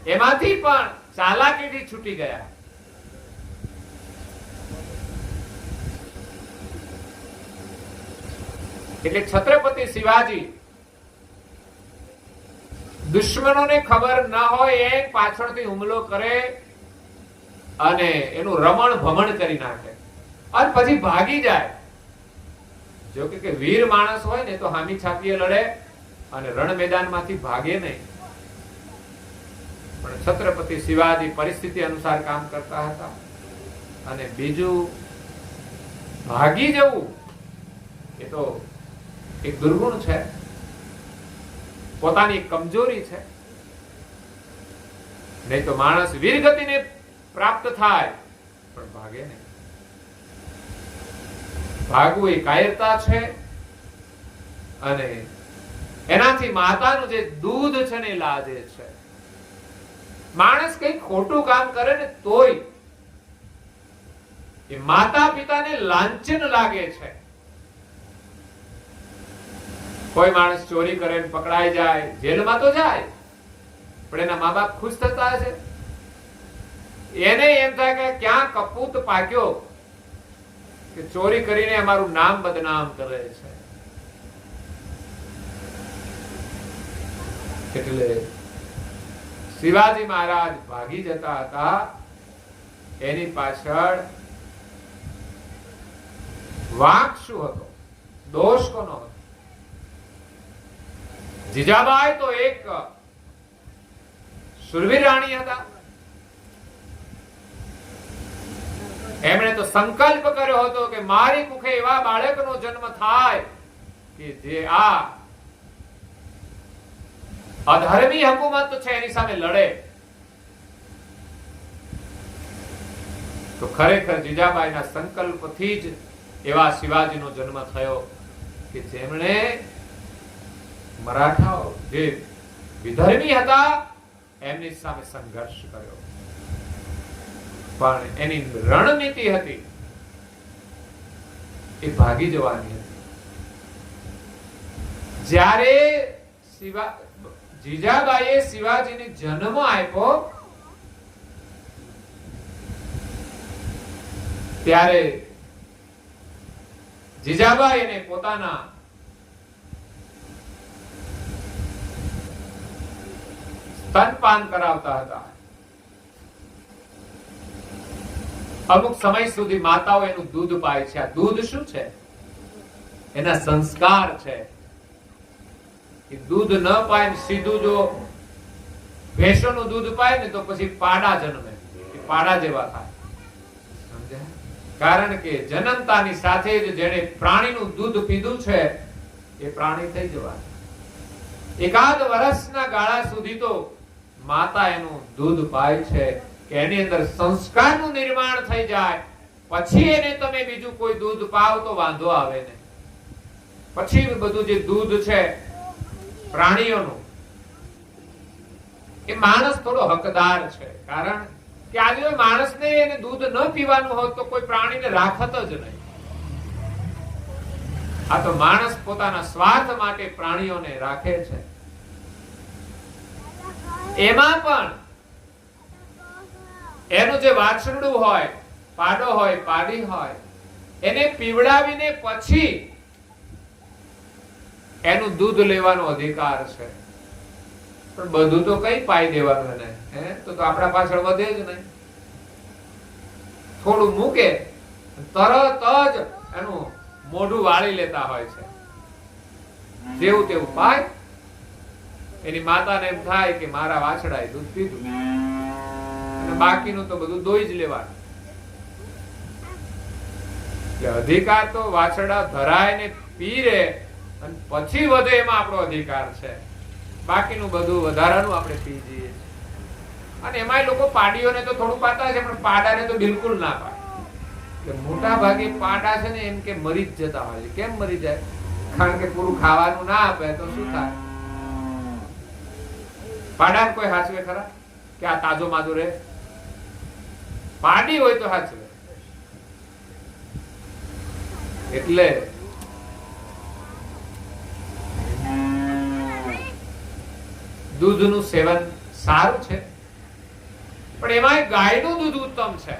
Speaker 3: એમાંથી પણ ચાલાકીથી છૂટી ગયા. એટલે છત્રપતિ શિવાજી દુશ્મનોને ખબર ન હોય એ પાછળથી હુમલો કરે અને એનું રમણ ભમણ કરી નાખે, અને પછી ભાગી જાય. જો કે વીર માણસ હોય ને તો હામી છાતીએ લડે અને રણ મેદાનમાંથી ભાગે નહીં. પણ છત્રપતિ શિવાજી પરિસ્થિતિ અનુસાર કામ કરતા હતા. અને બીજું, ભાગી જવું એ તો એક દુર્ગુણ છે, પોતાની કમજોરી છે. નહીં તો માણસ વીરગતિને પ્રાપ્ત થાય પણ ભાગે નહીં. ભાગવું એ કાયરતા છે. અને એનાથી માતાનું જે દૂધ છે ને લાજે છે. માણસ કઈ ખોટું કામ કરે ને તોય એ માતા પિતાને લાંછન લાગે છે. કોઈ માણસ ચોરી કરે ને પકડાઈ જાય, જેલમાં તો જાય, પણ એના મા બાપ ખુશ થતા હશે? એને એમ થાય કે ક્યાં કપૂત પાક્યો કે ચોરી કરીને અમારું નામ બદનામ કરે છે. એટલે શિવાજી મહારાજ ભાગી જતા હતા, એની પાછળ વાંક શું હતો, દોષ કોનો હતો? જીજાબાઈ તો એક શુરવીર રાણી હતા. એમણે તો સંકલ્પ કર્યો હતો કે મારી કુખે એવા બાળકનો જન્મ થાય કે જે આ અધર્મી હુકુમત છે એની સામે લડે. તો ખરેખર જીજાબાઈના સંકલ્પથી જ એવા શિવાજીનો જન્મ થયો કે જેમણે મરાઠાઓ જે વિધર્મી હતા એમની સામે સંઘર્ષ કર્યો. પણ એની રણનીતિ હતી એ ભાગી જવાની હતી. જ્યારે જીજાબાઈએ શિવાજીને જન્મ આપ્યો ત્યારે જીજાબાઈ એને પોતાના સ્તનપાન કરાવતા હતા. અમુક સમય સુધી માતાઓ એનું દૂધ પાય છે. આ દૂધ શું છે? એના સંસ્કાર છે. એ દૂધ ન પાય ને સીધું જો ભેંસોનું દૂધ પાય ને તો પછી પાડા જન્મે, એ પાડા જેવા થાય. સમજાય? કારણ કે જન્મતાની સાથે જ જેણે પ્રાણીનું દૂધ પીધું છે એ પ્રાણી થઈ જવા. એકાદ વર્ષના ગાળા સુધી તો માતા એનું દૂધ પાય છે કે એની અંદર સંસ્કારનું નિર્માણ થઈ જાય, પછી એને તમે બીજું કોઈ દૂધ પાવ તો વાંધો આવે ને. પછી બધું જે દૂધ છે પ્રાણીઓનું, એ માણસ થોડો હકદાર છે. કારણ કે આજે માણસને એને દૂધ ન પીવાનું હોત તો કોઈ પ્રાણીને રાખત જ નહીં. આ તો માણસ પોતાના સ્વાર્થ માટે પ્રાણીઓને રાખે છે. એમાં પણ એનું જે વાછરડું હોય, પાડો હોય, પાડી હોય, એને પીવડાવીને પછી એનું દૂધ લેવાનો અધિકાર છે. પણ બધું તો કઈ પાઈ દેવાનું એને, તો આપણા પાછળ વધે જ નહીં. થોડું મૂકે તરત જ એનું મોઢું વાળી લેતા હોય છે. જેવું તેવું પાય. એની માતાને એમ થાય કે મારા વાછડાએ દૂધ પીધું, અને બાકીનું તો બધું દોઈ જ લેવાનું. એટલે અધિકાર તો વાછડા ધરાય ને પીરે અને પછી વધે એમાં આપણો અધિકાર છે. બાકીનું બધું વધારાનું આપણે પી જઈએ. અને એમાંય લોકો પાડીઓને તો થોડું પાતા છે, પણ પાડાને તો બિલકુલ ના પાડે. મોટા ભાગે પાડા છે ને એમ કે મરી જ જતા હોય છે. કેમ મરી જાય? કારણ કે પૂરું ખાવાનું ના આપે તો શું થાય? પાડાને કોઈ હાચવે ખરા કે આ તાજો માજો રહે? પાડી હોય તો હાચવે. એટલે દૂધનું સેવન સારું છે, પણ એમાં ગાયનું દૂધ ઉત્તમ છે.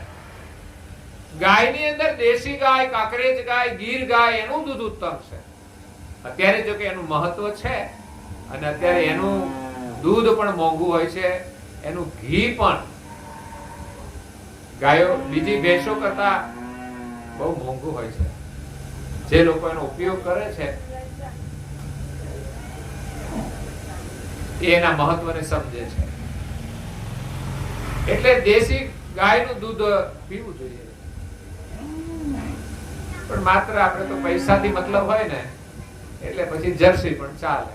Speaker 3: ગાયની અંદર દેશી ગાય, કાંકરેજ ગાય, ગીર ગાય, એનું દૂધ ઉત્તમ છે. અત્યારે જો કે એનું મહત્વ છે, અને અત્યારે એનું દૂધ પણ મોંઘું હોય છે, એનું ઘી પણ ગાયો બીજી ભેંસો કરતા બહુ મોંઘું હોય છે. જે લોકો એનો ઉપયોગ કરે છે એના મહત્વને સમજે છે. એટલે દેશી ગાયનું દૂધ પીવું જોઈએ. પણ માત્ર આપણે તો પૈસાથી મતલબ હોય ને, એટલે પછી જર્સી પણ ચાલે.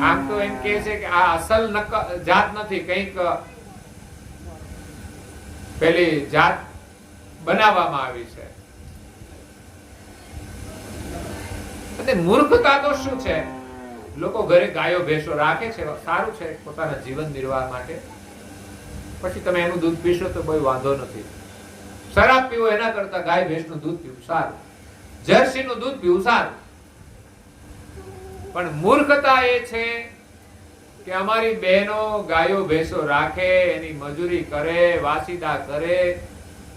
Speaker 3: આમ તો એમ કે છે કે આ અસલ જાત નથી, કંઈક પેલી જાત બનાવવામાં આવી છે. અને મૂર્ખતા તો શું છે? લોકો ઘરે ગાયો ભેંસો રાખે છે, સારું છે પોતાના જીવન નિર્વાહ માટે. પછી તમે એનું દૂધ પીશો તો કોઈ વાંધો નથી. શરાબ પીવો એના કરતા ગાય ભેંસનું દૂધ પીવું સારું, જર્સીનું દૂધ પીવું સારું. પણ મૂર્ખતા એ છે કે અમારી બહેનો ગાયો ભેંસો રાખે, એની મજૂરી કરે, વાસીદા કરે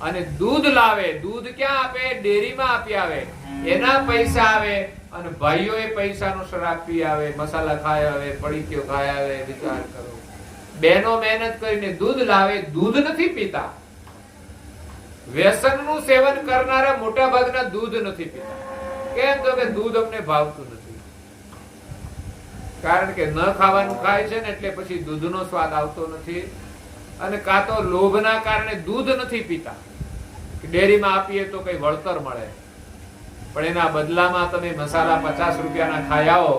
Speaker 3: અને દૂધ લાવે. દૂધ ક્યાં આપે? ડેરીમાં આપી આવે. એના પૈસા આવે અને ભાઈઓ એ પૈસાનો શરાબ પી આવે, મસાલા ખાય આવે, પડીકીઓ ખાય આવે. વિચાર કરો, બહેનો મહેનત કરીને દૂધ લાવે, દૂધ નથી પીતા. વ્યસનનું સેવન કરનારા મોટા ભાગના દૂધ નથી પીતા. કેમ? તો કે દૂધ અમને ભાવતું નથી. કારણ કે ન ખાવાનું ખાય છે ને, એટલે પછી દૂધનો સ્વાદ આવતો નથી. અને કાં તો લોભના કારણે દૂધ નથી પીતા. ડેરીમાં આપીએ તો કઈ વળતર મળે, પણ એના બદલામાં તમે મસાલા 50 રૂપિયાના ખાઈ આવો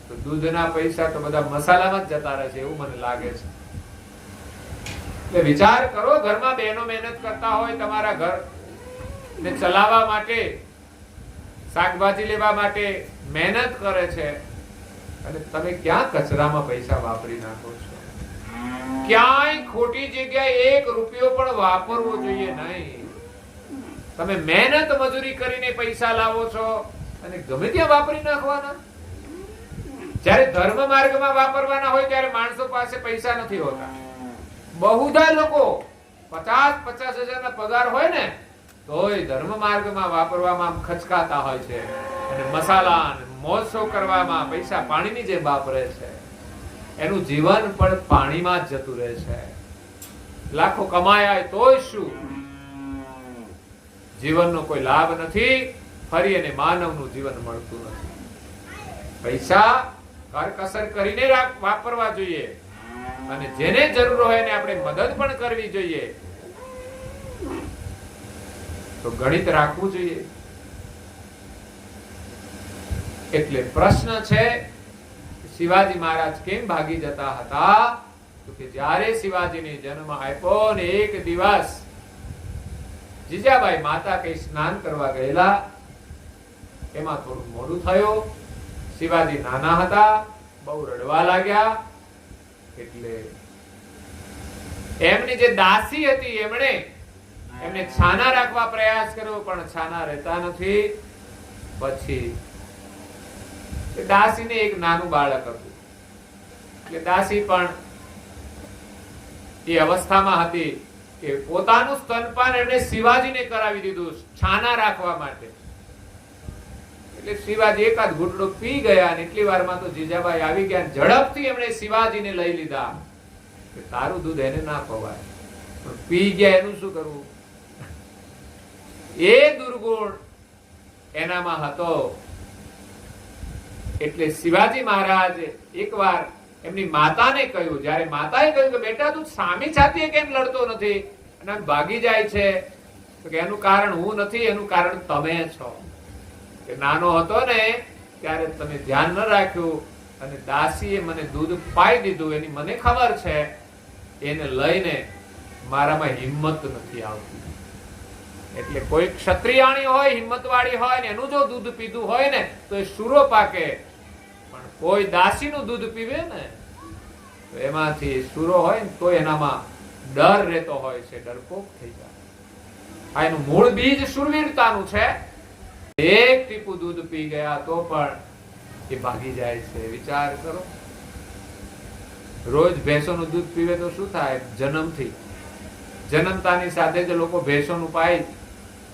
Speaker 3: તો દૂધના પૈસા તો બધા મસાલામાં જ જતા રહે છે, એવું મને લાગે છે. એટલે વિચાર કરો, ઘરમાં બહેનો મહેનત કરતા હોય તમારા ઘર ને ચલાવવા માટે, શાકભાજી લેવા માટે મહેનત કરે છે, અને તમે ક્યાં કચરામાં પૈસા વાપરી નાખો છો? ક્યાંય ખોટી જગ્યાએ 1 રૂપિયો પણ વાપરવો જોઈએ નહીં. તમે મહેનત મજૂરી કરીને પૈસા લાવો છો અને ગમે ત્યાં વાપરી નાખવાના. જ્યારે ધર્મ માર્ગમાં વાપરવાના હોય ત્યારે માણસો પાસે પૈસા નથી હોતા. બહુધા લોકો 50-50 હજારના પગાર હોય ને તોય ધર્મ માર્ગમાં વાપરવામાં ખચકાતા હોય છે, અને મસાલા અને મોજ-શોખ કરવામાં પૈસા પાણીની જેમ વાપરે છે. એનું જીવન પણ પાણીમાં જ જતું રહે છે. લાખો કમાયા તોય શું? જીવનનો કોઈ લાભ નથી. ફરી અને માનવનું જીવન મળતું નથી. પૈસા કરકસર કરીને વાપરવા જોઈએ, અને જેને જરૂર હોય એને આપણે મદદ પણ કરવી જોઈએ. તો ગણિત રાખવું જોઈએ. એટલે પ્રશ્ન છે, શિવાજી મહારાજ કેમ ભાગી જતા હતા? તો કે જ્યારે શિવાજીને જન્મ આપ્યો ને એક દિવસ જીજાબાઈ માતા કઈ સ્નાન કરવા ગયેલા, એમાં થોડું મોડું થયું. શિવાજી નાના હતા, બહુ રડવા લાગ્યા. એટલે એમની જે દાસી હતી એમને છાના રાખવા પ્રયાસ કર્યો, પણ છાના રહેતા નથી. પછી દાસીને એક નાનું બાળક હતું, એટલે દાસી પણ એ અવસ્થામાં હતી કે પોતાનું સ્તનપાન એમણે શિવાજીને કરાવી દીધું છાના રાખવા માટે. એટલે શિવાજી એકાદ ઘૂંટડો પી ગયા અને એટલી વારમાં તો જીજાબાઈ આવી ગયા. ઝડપથી એમણે શિવાજીને લઈ લીધા કે તારું દૂધ એને ના ખવાય. પણ પી ગયા એનું શું કરવું? એ દુર્ગુણ એનામાં હતો. એટલે શિવાજી મહારાજ એકવાર એમની માતાને કહ્યું, જ્યારે માતાએ કહ્યું કે બેટા તું સામી છાતીએ કેમ લડતો નથી અને ભાગી જાય છે? તો કે એનું કારણ હું નથી, એનું કારણ તમે છો. કે નાનો હતો ને ત્યારે તમે ધ્યાન ન રાખ્યું અને દાસીએ મને દૂધ પાઈ દીધું, એની મને ખબર છે. એને લઈને મારામાં હિંમત નથી આવતી. એટલે કોઈ ક્ષત્રિયાણી હોય, હિંમતવાળી હોય ને એનું જો દૂધ પીધું હોય ને તો એ શૂરો પાકે. પણ કોઈ દાસીનું દૂધ પીવે ને તો એમાંથી શૂરો હોય ને તો એનામાં ડર રહેતો હોય છે, ડરપોક થઈ જાય. આ એનું મૂળ બીજ શૂરવીરતાનું છે. એક ટીપું દૂધ પી ગયા તો પણ એ ભાગી જાય છે. વિચાર કરો, રોજ ભેંસોનું દૂધ પીવે તો શું થાય? જન્મતાની સાથે જ લોકો ભેંસોનું પાય,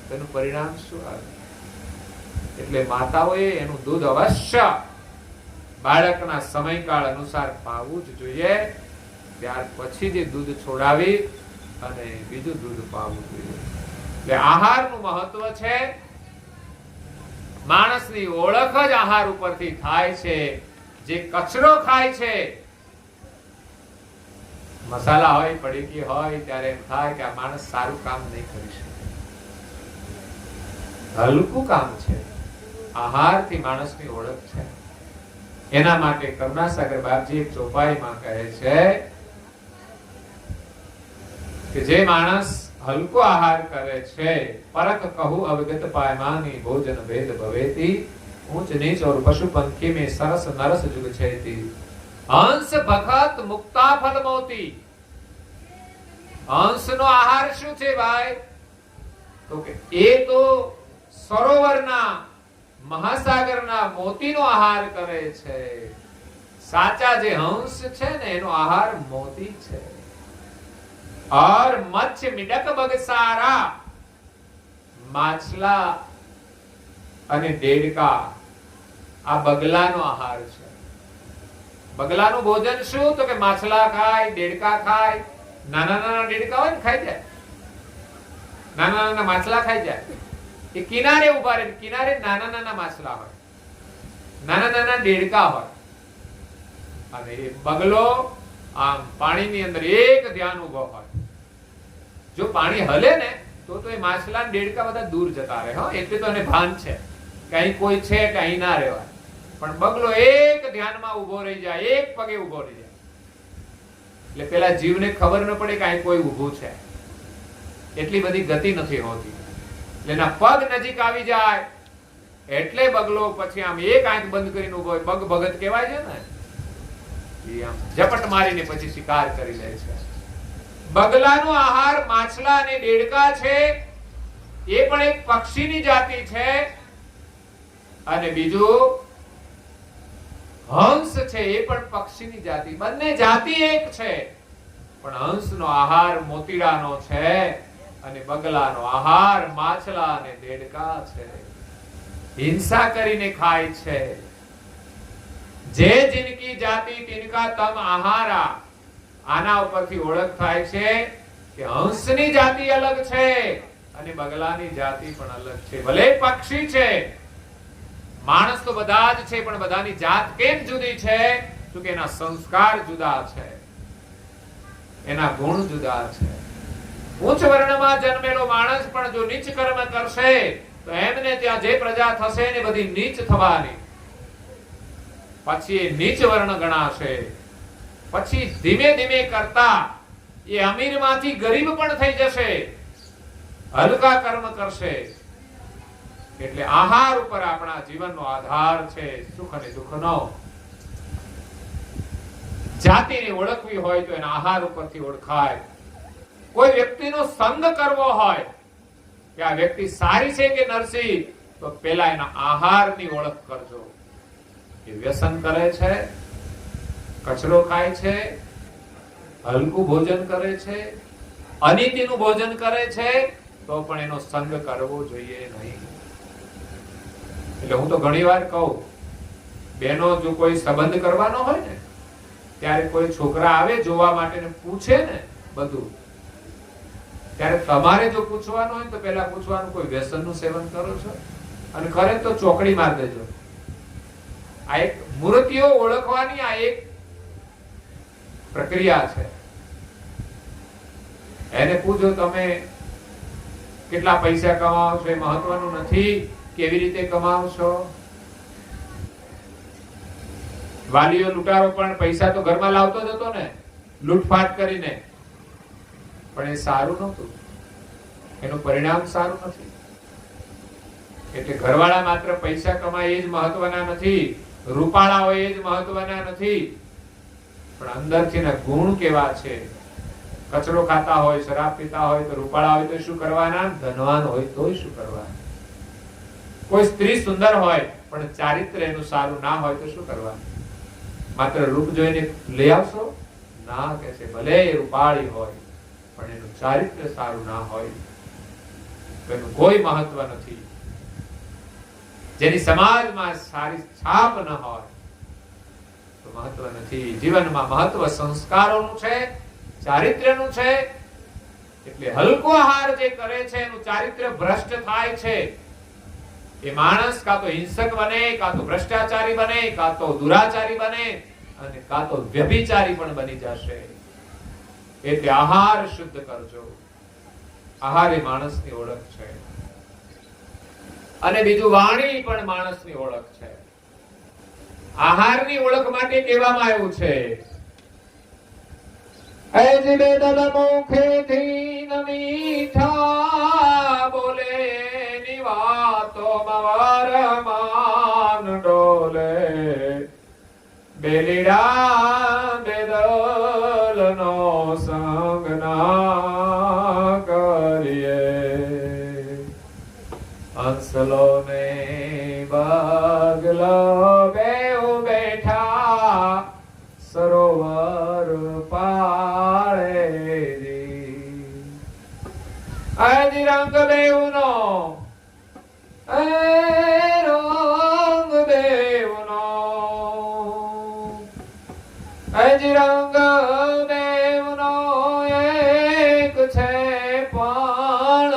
Speaker 3: તેનું પરિણામ શું આવે? એટલે માતાઓએ એનું દૂધ અવશ્ય બાળકના સમયકાળ અનુસાર પાવું જ જોઈએ. ત્યાર પછી જે દૂધ છોડાવી અને બીજું દૂધ પાવું જોઈએ. એટલે આહારનું મહત્વ છે. માણસની ઓળખ જ આહાર ઉપરથી થાય છે. જે કચરો ખાય છે, મસાલા હોય, પડીકી હોય, ત્યારે એમ થાય કે આ માણસ સારું કામ નહીં કરી શકે, હલકું કામ છે. આહારથી માણસની ઓળખ છે. એના માટે કરુણાસાગર બાપજી એક ચોપાઈમાં કહે છે કે જે માણસ હલકો આહાર કરે છે, પરખ કહું અવગત પાયમાની ભોજન ભેદ ભવેતી, ઊંચ નીચ और पशु पंखी में सरस नरस जुग छेती, हंस भखत मुक्ता फल मोती. હંસનો આહાર શું છે ભાઈ? તો કે એ તો સરોવરના મહાસાગરના મોતીનો આહાર કરે છે. સાચા જે હંસ છે ને એનો આહાર મોતી છે. और मत्स्य मिडक बगसारा, માછલા અને દેડકા આ બગલાનો આહાર છે. બગલાનું ભોજન શું? તો કે માછલા ખાય, દેડકા ખાય. નાના નાના દેડકા હોય ને ખાઈ જાય, નાના નાના માછલા ખાઈ જાય. એ કિનારે ઉભા રહે, કિનારે નાના નાના માછલા હોય, નાના નાના દેડકા હોય. અને એ બગલો આમ પાણીની અંદર એક ધ્યાન ઉભો હોય. જો પાણી હલે ને તો એ માછલા દેડકા બધા દૂર જતા રહે. એટલે તો એને ભાન છે કે અહીં કોઈ છે કે અહીં ના રહેવાય. પણ બગલો એક ધ્યાનમાં ઉભો રહી જાય, એક પગે ઉભો રહી જાય. એટલે પેલા જીવને ખબર ન પડે કે અહીં કોઈ ઊભું છે. એટલી બધી ગતિ નથી હોતી. એટલે એના પગ નજીક આવી જાય એટલે બગલો પછી આમ એક આંખ બંધ કરીને ઉભો હોય. પગ ભગત કહેવાય છે ને, એ આમ ઝપટ મારીને પછી શિકાર કરી લે છે. બગલાનો આહાર માછલા અને દેડકા છે. એ પણ એક પક્ષીની જાતિ છે. અને બીજું હંસ છે, એ પણ પક્ષીની જાતિ. બંને જાતિ એક છે. પણ હંસનો આહાર મોતીડાનો છે અને બગલાનો આહાર માછલા અને દેડકા છે. હિંસા કરીને ખાય છે. જે જિનકી જાતિ તિનકા તમ આહારા. આના ઉપરથી ઓળખ થાય છે કે હંસની જાતિ અલગ છે અને બગલાની જાતિ પણ અલગ છે. ભલે પક્ષી છે, માણસ તો બધા જ છે, પણ બધાની જાત કેમ જુદી છે? તો કે એના સંસ્કાર જુદા છે, એના ગુણ જુદા છે. ઉચ્ચ વર્ણમાં જન્મેલો માણસ પણ જો નીચ કર્મ કરશે તો એમને ત્યાં જે પ્રજા થશે ને બધી નીચ થવાની. પછી એ નીચ વર્ણ ગણાશે, પછી ધીમે ધીમે કરતા એ અમીરમાંથી ગરીબ પણ થઈ જશે, હલકા કર્મ કરશે. એટલે આહાર ઉપર આપણા જીવનનો આધાર છે, સુખ અને દુઃખનો. જાતિને ઓળખવી હોય તો એના આહાર ઉપરથી ઓળખાય. કોઈ વ્યક્તિનો સંગ કરવો હોય કે આ વ્યક્તિ સારી છે કે નરસી, તો પેલા એના આહારની ઓળખ કરજો. એ વ્યસન કરે છે, કચરો ખાય છે, હલકું ભોજન કરે છે, અનીતિનું ભોજન કરે છે, તો પણ એનો સંગ કરવો જોઈએ નહીં. એટલે હું તો ઘણી વાર કહું, બેનો જો કોઈ સંબંધ કરવાનો હોય ને, ત્યારે કોઈ છોકરા આવે જોવા માટે ને પૂછે ને બધું, ત્યારે તમારે જો પૂછવાનું હોય તો પેલા પૂછવાનું કોઈ વ્યસનનું સેવન કરો છો, અને કરે તો ચોકડી માર દેજો. આ એક મૂર્તિઓ ઓળખવાની આ એક પ્રક્રિયા છે. એને પૂછો તમે કેટલા પૈસા કમાવો છો, એ મહત્વનું નથી, કેવી રીતે કમાવો છો. વાલીઓ લૂંટારો પણ પૈસા તો ઘરમાં લાવતો જ હતો ને, લૂંટફાટ કરીને, પણ એ સારું નહોતું, એનું પરિણામ સારું નથી. એટલે ઘરવાળા માત્ર પૈસા કમાય એ જ મહત્વના નથી, રૂપાળા હોય એ જ મહત્વના નથી, પણ અંદરથી ગુણ કેવા છે. કચરો ખાતા હોય, શરાબ પીતા હોય તો રૂપાળા હોય તો શું કરવાના, ધનવાન હોય તો શું કરવાના. કોઈ સ્ત્રી સુંદર હોય પણ ચારિત્ર એનું સારું ના હોય તો શું કરવાનું. માત્ર રૂપ જોઈને લઈ આવશો ના, કે છે ભલે એ રૂપાળી હોય પણ એનું ચારિત્ર સારું ના હોય તો એનું કોઈ મહત્વ નથી. જેની સમાજમાં સારી છાપ ન હોય તો મહત્વ નથી. જીવનમાં મહત્વ સંસ્કારોનું છે, ચારિત્ર્યનું છે. એટલે હલકો આહાર જે કરે છે એનું ચારિત્ર્ય ભ્રષ્ટ થાય છે. એ માણસ કાં તો હિંસક બને, કાં તો ભ્રષ્ટાચારી બને, કાં તો દુરાચારી બને, અને કાં તો વ્યભિચારી પણ બની જશે. એટલે આહાર શુદ્ધ કરજો. આહાર એ માણસની ઓળખ છે. અને બીજું વાણી પણ માણસની ઓળખ છે. આહારની ઓળખ માટે કહેવામાં આવ્યું છે, એજ બેદલ મુખેથી ન મીઠા બોલે, ની વાતો મવારમાન ડોલે, બેલીડા બેદલનો સંગ ના કરીએ. હંસલો ને બગલો બેઉ બેઠા સરોવર પાળે રી. આજ રંગ બેઉનો, રંગ બેઉનો, આજ રંગ બેઉનો એક છે, પણ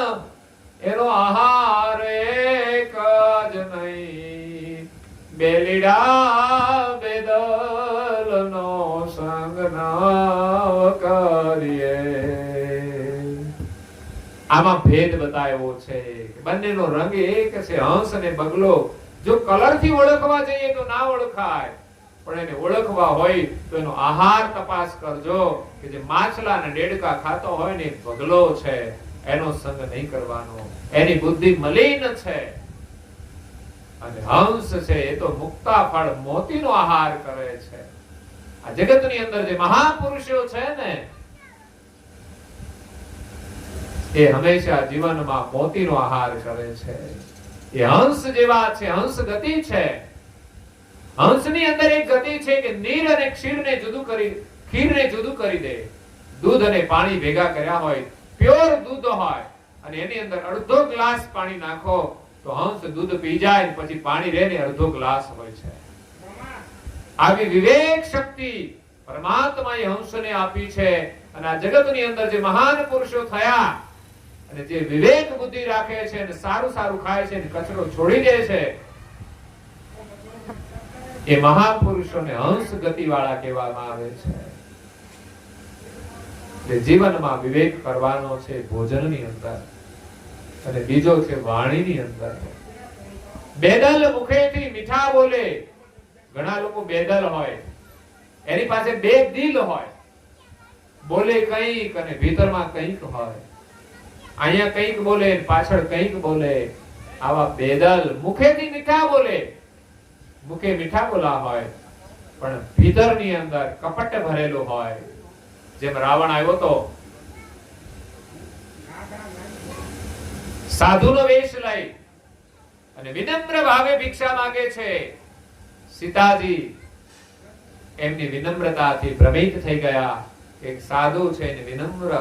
Speaker 3: એનો આહાર એક જ નહીં. બેલીડા બેદલનો સંગ ના કરીએ. આમાં ભેદ બતાવ્યો છે કે બંનેનો રંગ એક છે. હંસ અને બગલો જો કલરથી ઓળખવા જઈએ તો ના ઓળખાય, પણ એને ઓળખવા હોય તો એનો આહાર તપાસ કરજો. કે જે માછલા અને ડેડકા ખાતો હોય ને બગલો છે, એનો સંગ નહીં કરવાનો. એની બુદ્ધિ મલિન છે. અને હંસ છે એ તો મુક્તા ફળ મોતીનો આહાર કરે છે. આ જગતની અંદર જે મહાપુરુષો છે ને, એ હંમેશા જીવનમાં મોતીનો આહાર કરે છે. એ હંસ જેવા છે, હંસ ગતિ છે. હંસની અંદર એક ગતિ છે કે નીર અને ક્ષીરને જુદું કરી દે. દૂધ અને પાણી ભેગા કર્યા હોય, પ્યોર દૂધ હોય, અને એની અંદર અડધો ગ્લાસ પાણી નાખો તો હંસ દૂધ પી જાય, પછી પાણી રહે ને અડધો ગ્લાસ હોય છે. આવી વિવેક શક્તિ પરમાત્માએ હંસને આપી છે. અને આ જગતની અંદર જે મહાન પુરુષો થયા અને જે વિવેક બુદ્ધિ રાખે છે અને સારું સારું ખાય છે અને કચરો છોડી દે છે, એ મહાપુરુષોને હંસ ગતિ વાળા કહેવામાં આવે છે. જીવનમાં વિવેક કરવાનો છે ભોજનની અંદર, અને બીજો છે વાણીની અંદર. બેદલ મુખેથી મીઠા બોલે, ઘણા લોકો બેદલ હોય, એની પાસે બે દિલ હોય, બોલે કંઈક અને ભીતરમાં કંઈક હોય, અહીંયા કંઈક બોલે પાછળ કંઈક બોલે. આવા બેદલ મુખેથી મીઠા બોલે, મુખે મીઠા બોલા હોય પણ ભીતરની અંદર કપટ ભરેલું હોય. જેમ રાવણ આવ્યો તો સાધુનો વેશ લઈ અને વિનમ્ર ભાવે ભિક્ષા માંગે છે. સીતાજી એમની વિનમ્રતાથી ભ્રમિત થઈ ગયા. એક સાધુ છે ને વિનમ્ર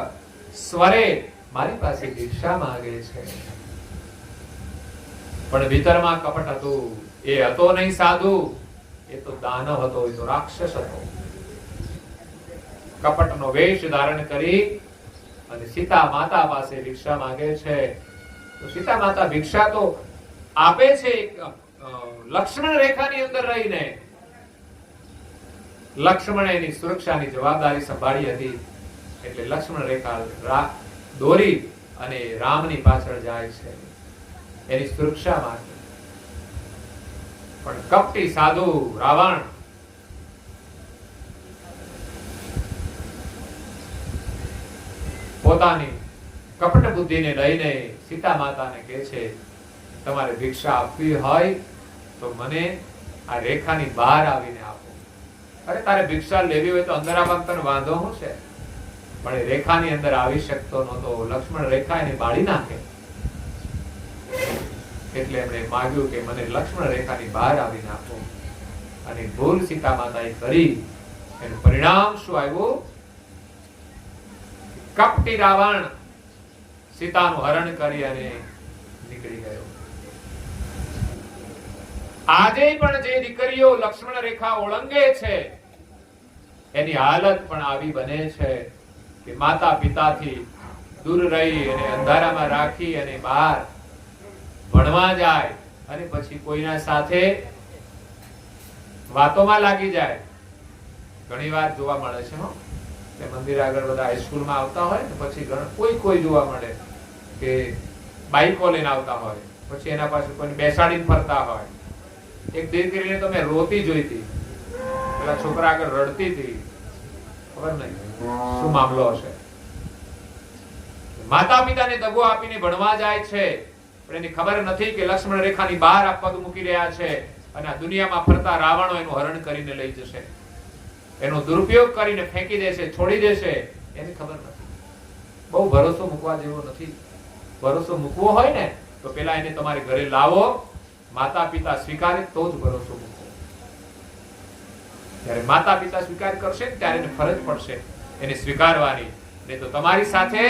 Speaker 3: સ્વરે મારી પાસે ભિક્ષા માંગે છે, પણ ભીતરમાં કપટ હતું. એ હતો નહીં સાધુ, એ તો દાનવ હતો, એ તો રાક્ષસ હતો. કપટનો વેશ ધારણ કરી અને સીતા માતા પાસે ભિક્ષા માંગે છે. તો સીતા માતા ભિક્ષા તો આપે છે લક્ષ્મણ રેખાની અંદર રહીને. લક્ષ્મણ એની સુરક્ષાની જવાબદારી સંભાળી હતી, એટલે લક્ષ્મણ રેખા દોરી અને રામની પાછળ જાય છે એની સુરક્ષા માટે. પણ કપટી સાધુ રાવણ પોતાની કપટ બુદ્ધિને લઈને સીતા માતાને કહે છે, તમારે ભિક્ષા આપવી હોય તો મને આ રેખાની બહાર આવીને આપો. અરે તારે ભિક્ષા લેવી હોય તો અંદર આવવામાં તને વાંધો શું છે? પણ એ રેખાની અંદર આવી શકતો નહોતો. લક્ષ્મણ રેખા એને બાળી નાખે. એટલે એમણે માંગ્યું કે મને લક્ષ્મણ રેખાની બહાર આવીને આપો. અને ભૂલ સીતા માતાએ કરી. એનું પરિણામ શું આવ્યું? કપટી રાવણ સીતાનું હરણ કરી અને નીકળી ગયો. આજે પણ જે દીકરીઓ લક્ષ્મણ રેખા ઓળંગે છે એની હાલત પણ આવી બને છે કે માતા પિતાથી દૂર રહી અને અંધારામાં રાખી અને બહાર ભણવા જાય અને પછી કોઈના સાથે વાતોમાં લાગી જાય. ઘણી વાર જોવા મળે છે હો કે મંદિર આગળ બધા હાઈસ્કૂલમાં આવતા હોય ને પછી કોઈ જોવા મળે કે બાઈકો લઈને આવતા હોય, પછી એના પાસે કોઈને બેસાડીને ફરતા હોય. એક દીકરીને તો મેં રોતી જોઈ હતી, પેલા છોકરા આગળ રડતી હતી. ખબર નહીં શું મામલો હશે. માતા પિતાને દગો આપીને ભણવા જાય છે પણ એની ખબર નથી કે લક્ષ્મણ રેખાની બહાર આ પગ મૂકી રહ્યા છે અને આ દુનિયામાં ફરતા રાવણો એનું હરણ કરીને લઈ જશે, એનો દુરુપયોગ કરીને ફેંકી દેશે, છોડી દેશે. એની ખબર નથી. બહુ ભરોસો મૂકવા જેવો નથી. ભરોસો મૂકવો હોય ને તો પેલા એને તમારે ઘરે લાવો, માતા પિતા સ્વીકારે તો જ ભરોસો મૂકો. ત્યારે માતા પિતા સ્વીકાર કરશે ને ત્યારે એને ફરજ પડશે એને સ્વીકારવાની. નહીં તો તમારી સાથે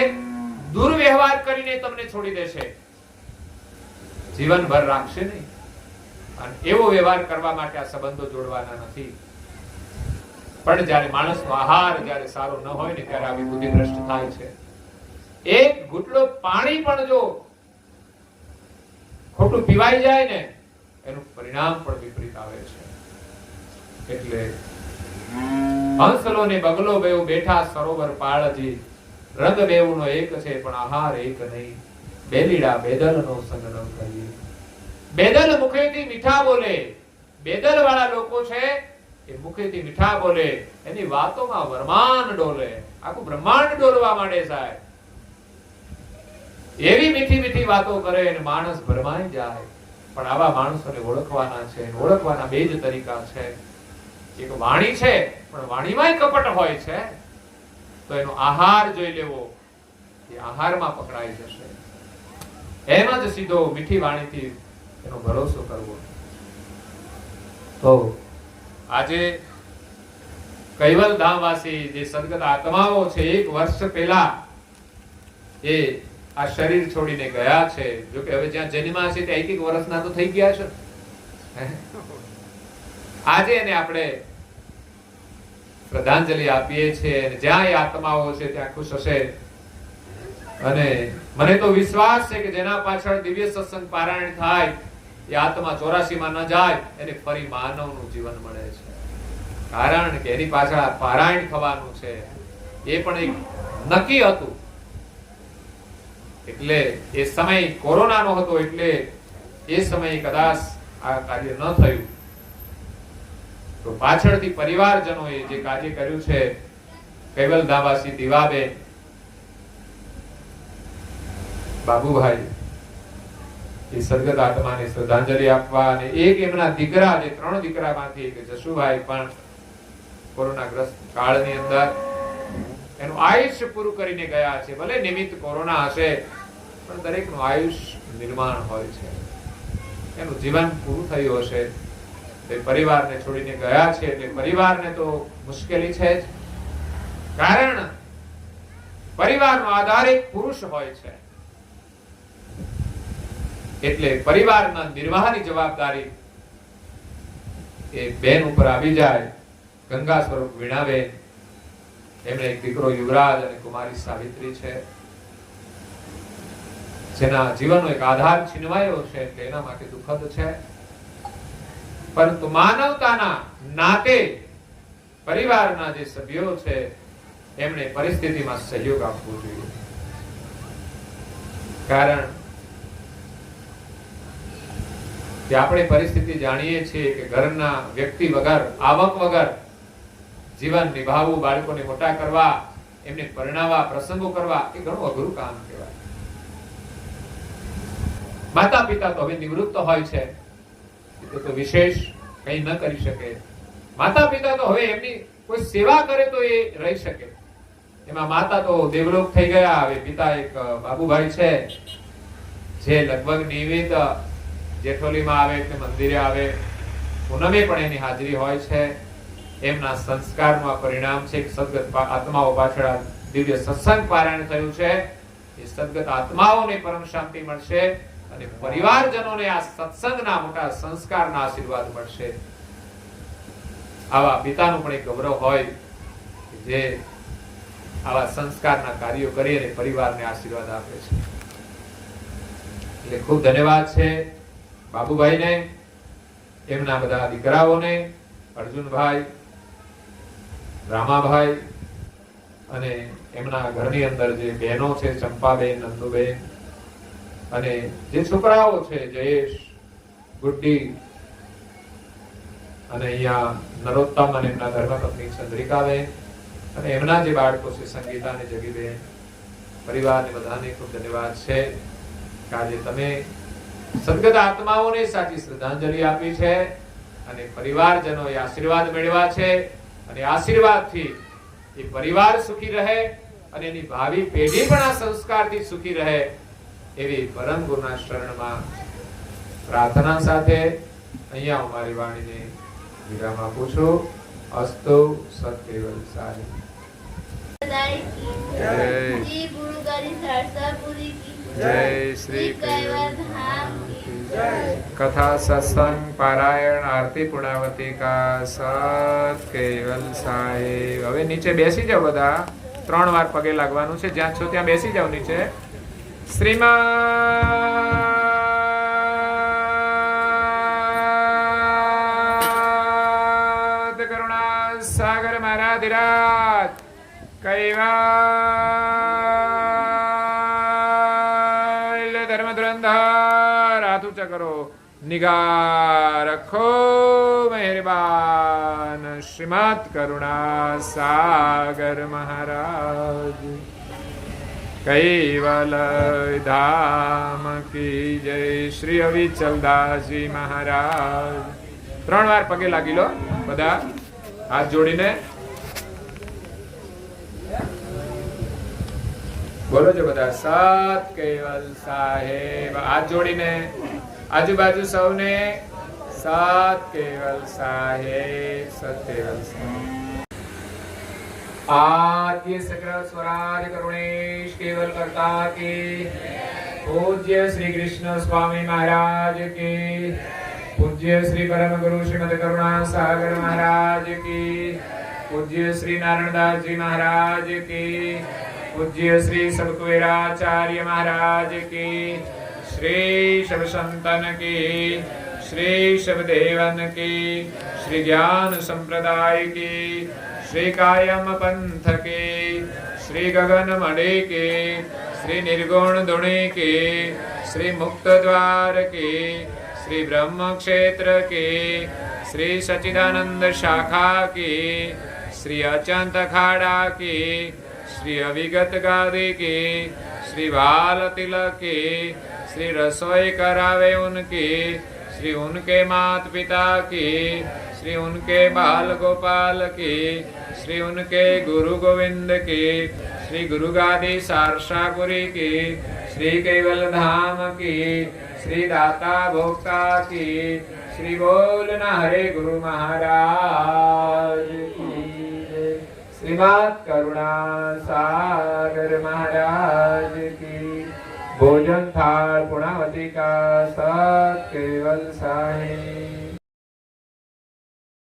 Speaker 3: દુર્વ્યવહાર કરીને તમને છોડી દેશે, જીવનભર રાખશે નહીં. અને એવો વ્યવહાર કરવા માટે આ સંબંધો જોડવાના નથી. પણ જ્યારે માણસનો આહાર જ્યારે સારો ન હોય ને ત્યારે આવી બુદ્ધિ ભ્રષ્ટ થાય છે. એક ઘૂંટડો પાણી પણ જો ખોટું પીવાઈ જાય ને એનું પરિણામ પણ વિપરીત આવે છે. એટલે હંસલો ને બગલો બેઉ બેઠા સરોવર પાળજી, રંગ બેઉનો એક છે પણ આહાર એક નહીં, બેલીડા બેદલનો સંગ ન કરીએ. બેદલ મુખેથી મીઠા બોલે. બેદલ વાળા લોકો છે એ મુખેથી મીઠા બોલે, એની વાતોમાં વરમાન ડોલે, આખું બ્રહ્માંડ ડોલવા માંડે સાહેબ. એવી મીઠી મીઠી વાતો કરે અને માણસ ભરમાઈ જાય. પણ આવા માણસોને ઓળખવાના છે. ઓળખવાના બે જ તરીકા છે. એક વાણી છે પણ વાણીમાંય કપટ હોય છે તો એનો આહાર જોઈ લેવો. એ આહારમાં પકડાઈ જશે. એમ જ સીધો મીઠી વાણીથી એનો ભરોસો કરવો. તો આજે કૈવલ ધામવાસી જે સદગત આત્માઓ છે 1 વર્ષ પહેલા એ આ શરીર છોડીને ગયા છે. જો કે હવે જ્યાં જન્મ્યા છે ત્યાં 1 વર્ષના તો થઈ ગયા છે. આજે એને આપણે શ્રદ્ધાંજલિ આપીએ છીએ અને જ્યાં એ આત્માઓ છે ત્યાં ખુશ હશે. અને મને તો વિશ્વાસ છે કે જેના પાછળ દિવ્ય સત્સંગ પારાયણ થાય એ આત્મા 84 માં ન જાય, એને ફરી માનવનું જીવન મળે છે. કારણ કે એની પાછળ પારાયણ થવાનું છે એ પણ એક નક્કી હતું. એટલે એ સમય કોરોનાનો હતો એટલે એ સમયે કદાચ આ કાર્ય ન થયું. તો પાછળથી પરિવારજનોએ જે કાર્ય કર્યું છે, કૈવલધામવાસી દીવાબેન, બાબુભાઈ, એ સદગત આત્માને શ્રદ્ધાંજલિ આપવા, અને એક એમના દીકરા, જે 3 દીકરામાંથી એક જશુભાઈ પણ કોરોનાગ્રસ્ત કાળની અંદર એનું આયુષ્ય પૂરું કરીને ગયા છે. ભલે નિમિત્ત કોરોના હશે, પણ દરેકનું આયુષ્ય નિર્માણ હોય છે. એનું જીવન પૂરું થયું હશે, તે પરિવારને છોડીને ગયા છે, એટલે પરિવારને તો મુશ્કેલી છે જ. કારણ પરિવારનો આધાર એક પુરુષ હોય છે, એટલે પરિવારના નિર્વાહની જવાબદારી એ બેન ઉપર આવી જાય. ગંગા સ્વરૂપ વીણાબેન, એમને એક દીકરો યુવરાજ અને કુમારી સાવિત્રી છે, જેના જીવનનો એક આધાર છીનવાયો છે, એટલે એના માટે દુઃખદ છે. પરંતુ માનવતાના નાતે પરિવારના જે સભ્યો છે, એમણે પરિસ્થિતિમાં સહયોગ આપવો જોઈએ. કારણ કે આપણે પરિસ્થિતિ જાણીએ છીએ કે ઘરના વ્યક્તિ વગર, આવક વગર જીવન નિભાવવું, બાળકોને મોટા કરવા, એમને પરણાવવા, પ્રસંગો કરવા, એ ઘણું અઘરું કામ કહેવાય. માતા પિતા તો હવે નિવૃત્ત હોય છે, એ તો વિશેષ કંઈ ન કરી શકે. માતા પિતા તો હવે એમની કોઈ સેવા કરે તો એ રહી શકે. એમાં માતા તો દેવલોક થઈ ગયા. હવે પિતા એક બાબુભાઈ છે, જે લગભગ નિયમિત જેઠોલીમાં આવે એટલે મંદિરે આવે, પૂનમે પણ એની હાજરી હોય છે. એમના સંસ્કારનું આ પરિણામ છે કે સદગત આત્માઓ પાછળ આ દિવ્ય સત્સંગ પારાયણ થયું છે. એ સદગત આત્માઓને પરમ શાંતિ મળશે, અને પરિવારજનોને આ સત્સંગના મોટા સંસ્કારના આશીર્વાદ મળશે. આવા પિતાનું પણ એક ગૌરવ હોય કે જે આવા સંસ્કારના કાર્યો કરી અને પરિવારને આશીર્વાદ આપે છે. એટલે ખૂબ ધન્યવાદ છે બાબુભાઈને, એમના બધા દીકરાઓને, અર્જુનભાઈ, રામાભાઈ, અને એમના ઘરની અંદર જે બહેનો છે, ચંપાબેન, નંદુબેન, અને જે છોકરાઓ છે, જયેશ, ગુડ્ડી, અને અહીંયા નરોત્તમ અને એમના ધર્મપત્ની ચંદ્રિકાબેન, અને એમના જે બાળકો છે, સંગીતા અને જગીબેન, પરિવારને બધાને ખૂબ ધન્યવાદ છે કે આજે તમે સદગત આત્માઓને સાચી શ્રદ્ધાંજલિ આપી છે, અને પરિવારજનોએ આશીર્વાદ મેળવ્યા છે, અને આશીર્વાદથી એ પરિવાર સુખી રહે, અને એની ભાવિ પેઢી પણ આ સંસ્કારથી સુખી રહે, એવી પરમ ગુરુના શરણમાં પ્રાર્થના સાથે અહીંયા હું મારી વાણીને વિરામ આપું છું. અસ્તુ સત્કેવલ સારી. જય શ્રી કૈવલધામ કી જય. કથા સત્સંગ પારાયણ આરતી પૂર્ણાવતી કા સત કેવલ સાહેબ. હવે નીચે બેસી જાઓ બધા, 3 વાર પગે લાગવાનું છે. જ્યાં છો ત્યાં બેસી જાઓ નીચે. શ્રીમદ કરુણા સાગર મહારાજ કૈવલ ધર્મ ધુરંધર. હાથ ઊંચા કરો, નિગાહ રખો મહેરબાન શ્રીમદ કરુણા સાગર મહારાજ કૈવલ ધામ કી જય. શ્રી અવિચલદાસજી મહારાજ. 3 વાર પગે લાગી લો બધા, હાથ જોડીને બોલો છો બધા, સત કેવલ સાહેબ. હાથ જોડીને આજુબાજુ સૌને સત કેવલ સાહેબ, સત કેવલ સાહેબ. आद्य सकल स्वराज करुणेश केवल करता की. पूज्य श्री कृष्ण स्वामी महाराज की. पूज्य श्री परम गुरु श्रीमद करुणा सागर महाराज की. पूज्य श्री नारायणदास जी महाराज की. पूज्य श्री सबकुबेराचार्य महाराज की. श्री शब संतन की. श्री शबदेवन की. श्री ज्ञान संप्रदाय की. श्री कायम पंथ के. श्री गगन मणि के. श्री निर्गुण धुनि के. श्री मुक्त द्वार के. श्री ब्रह्म क्षेत्र के. श्री सच्चिदानंद शाखा की, श्री अचंत अखाड़ा की, श्री अविगत गादी की, श्री बाल तिलक की, श्री रसोई करावे उनकी, श्री उनके माता पिता की, श्री उनके बाल गोपाल की, श्री उनके गुरु गोविंद की, श्री गुरु गादी सारसापुरी की, श्री केवल धाम की, श्री दाता भोक्ता की, श्री बोलना हरे गुरु महाराज की जय। श्रीमद् करुणा सागर महाराज की। भोजन थाल पुणावती का सत केवल साई।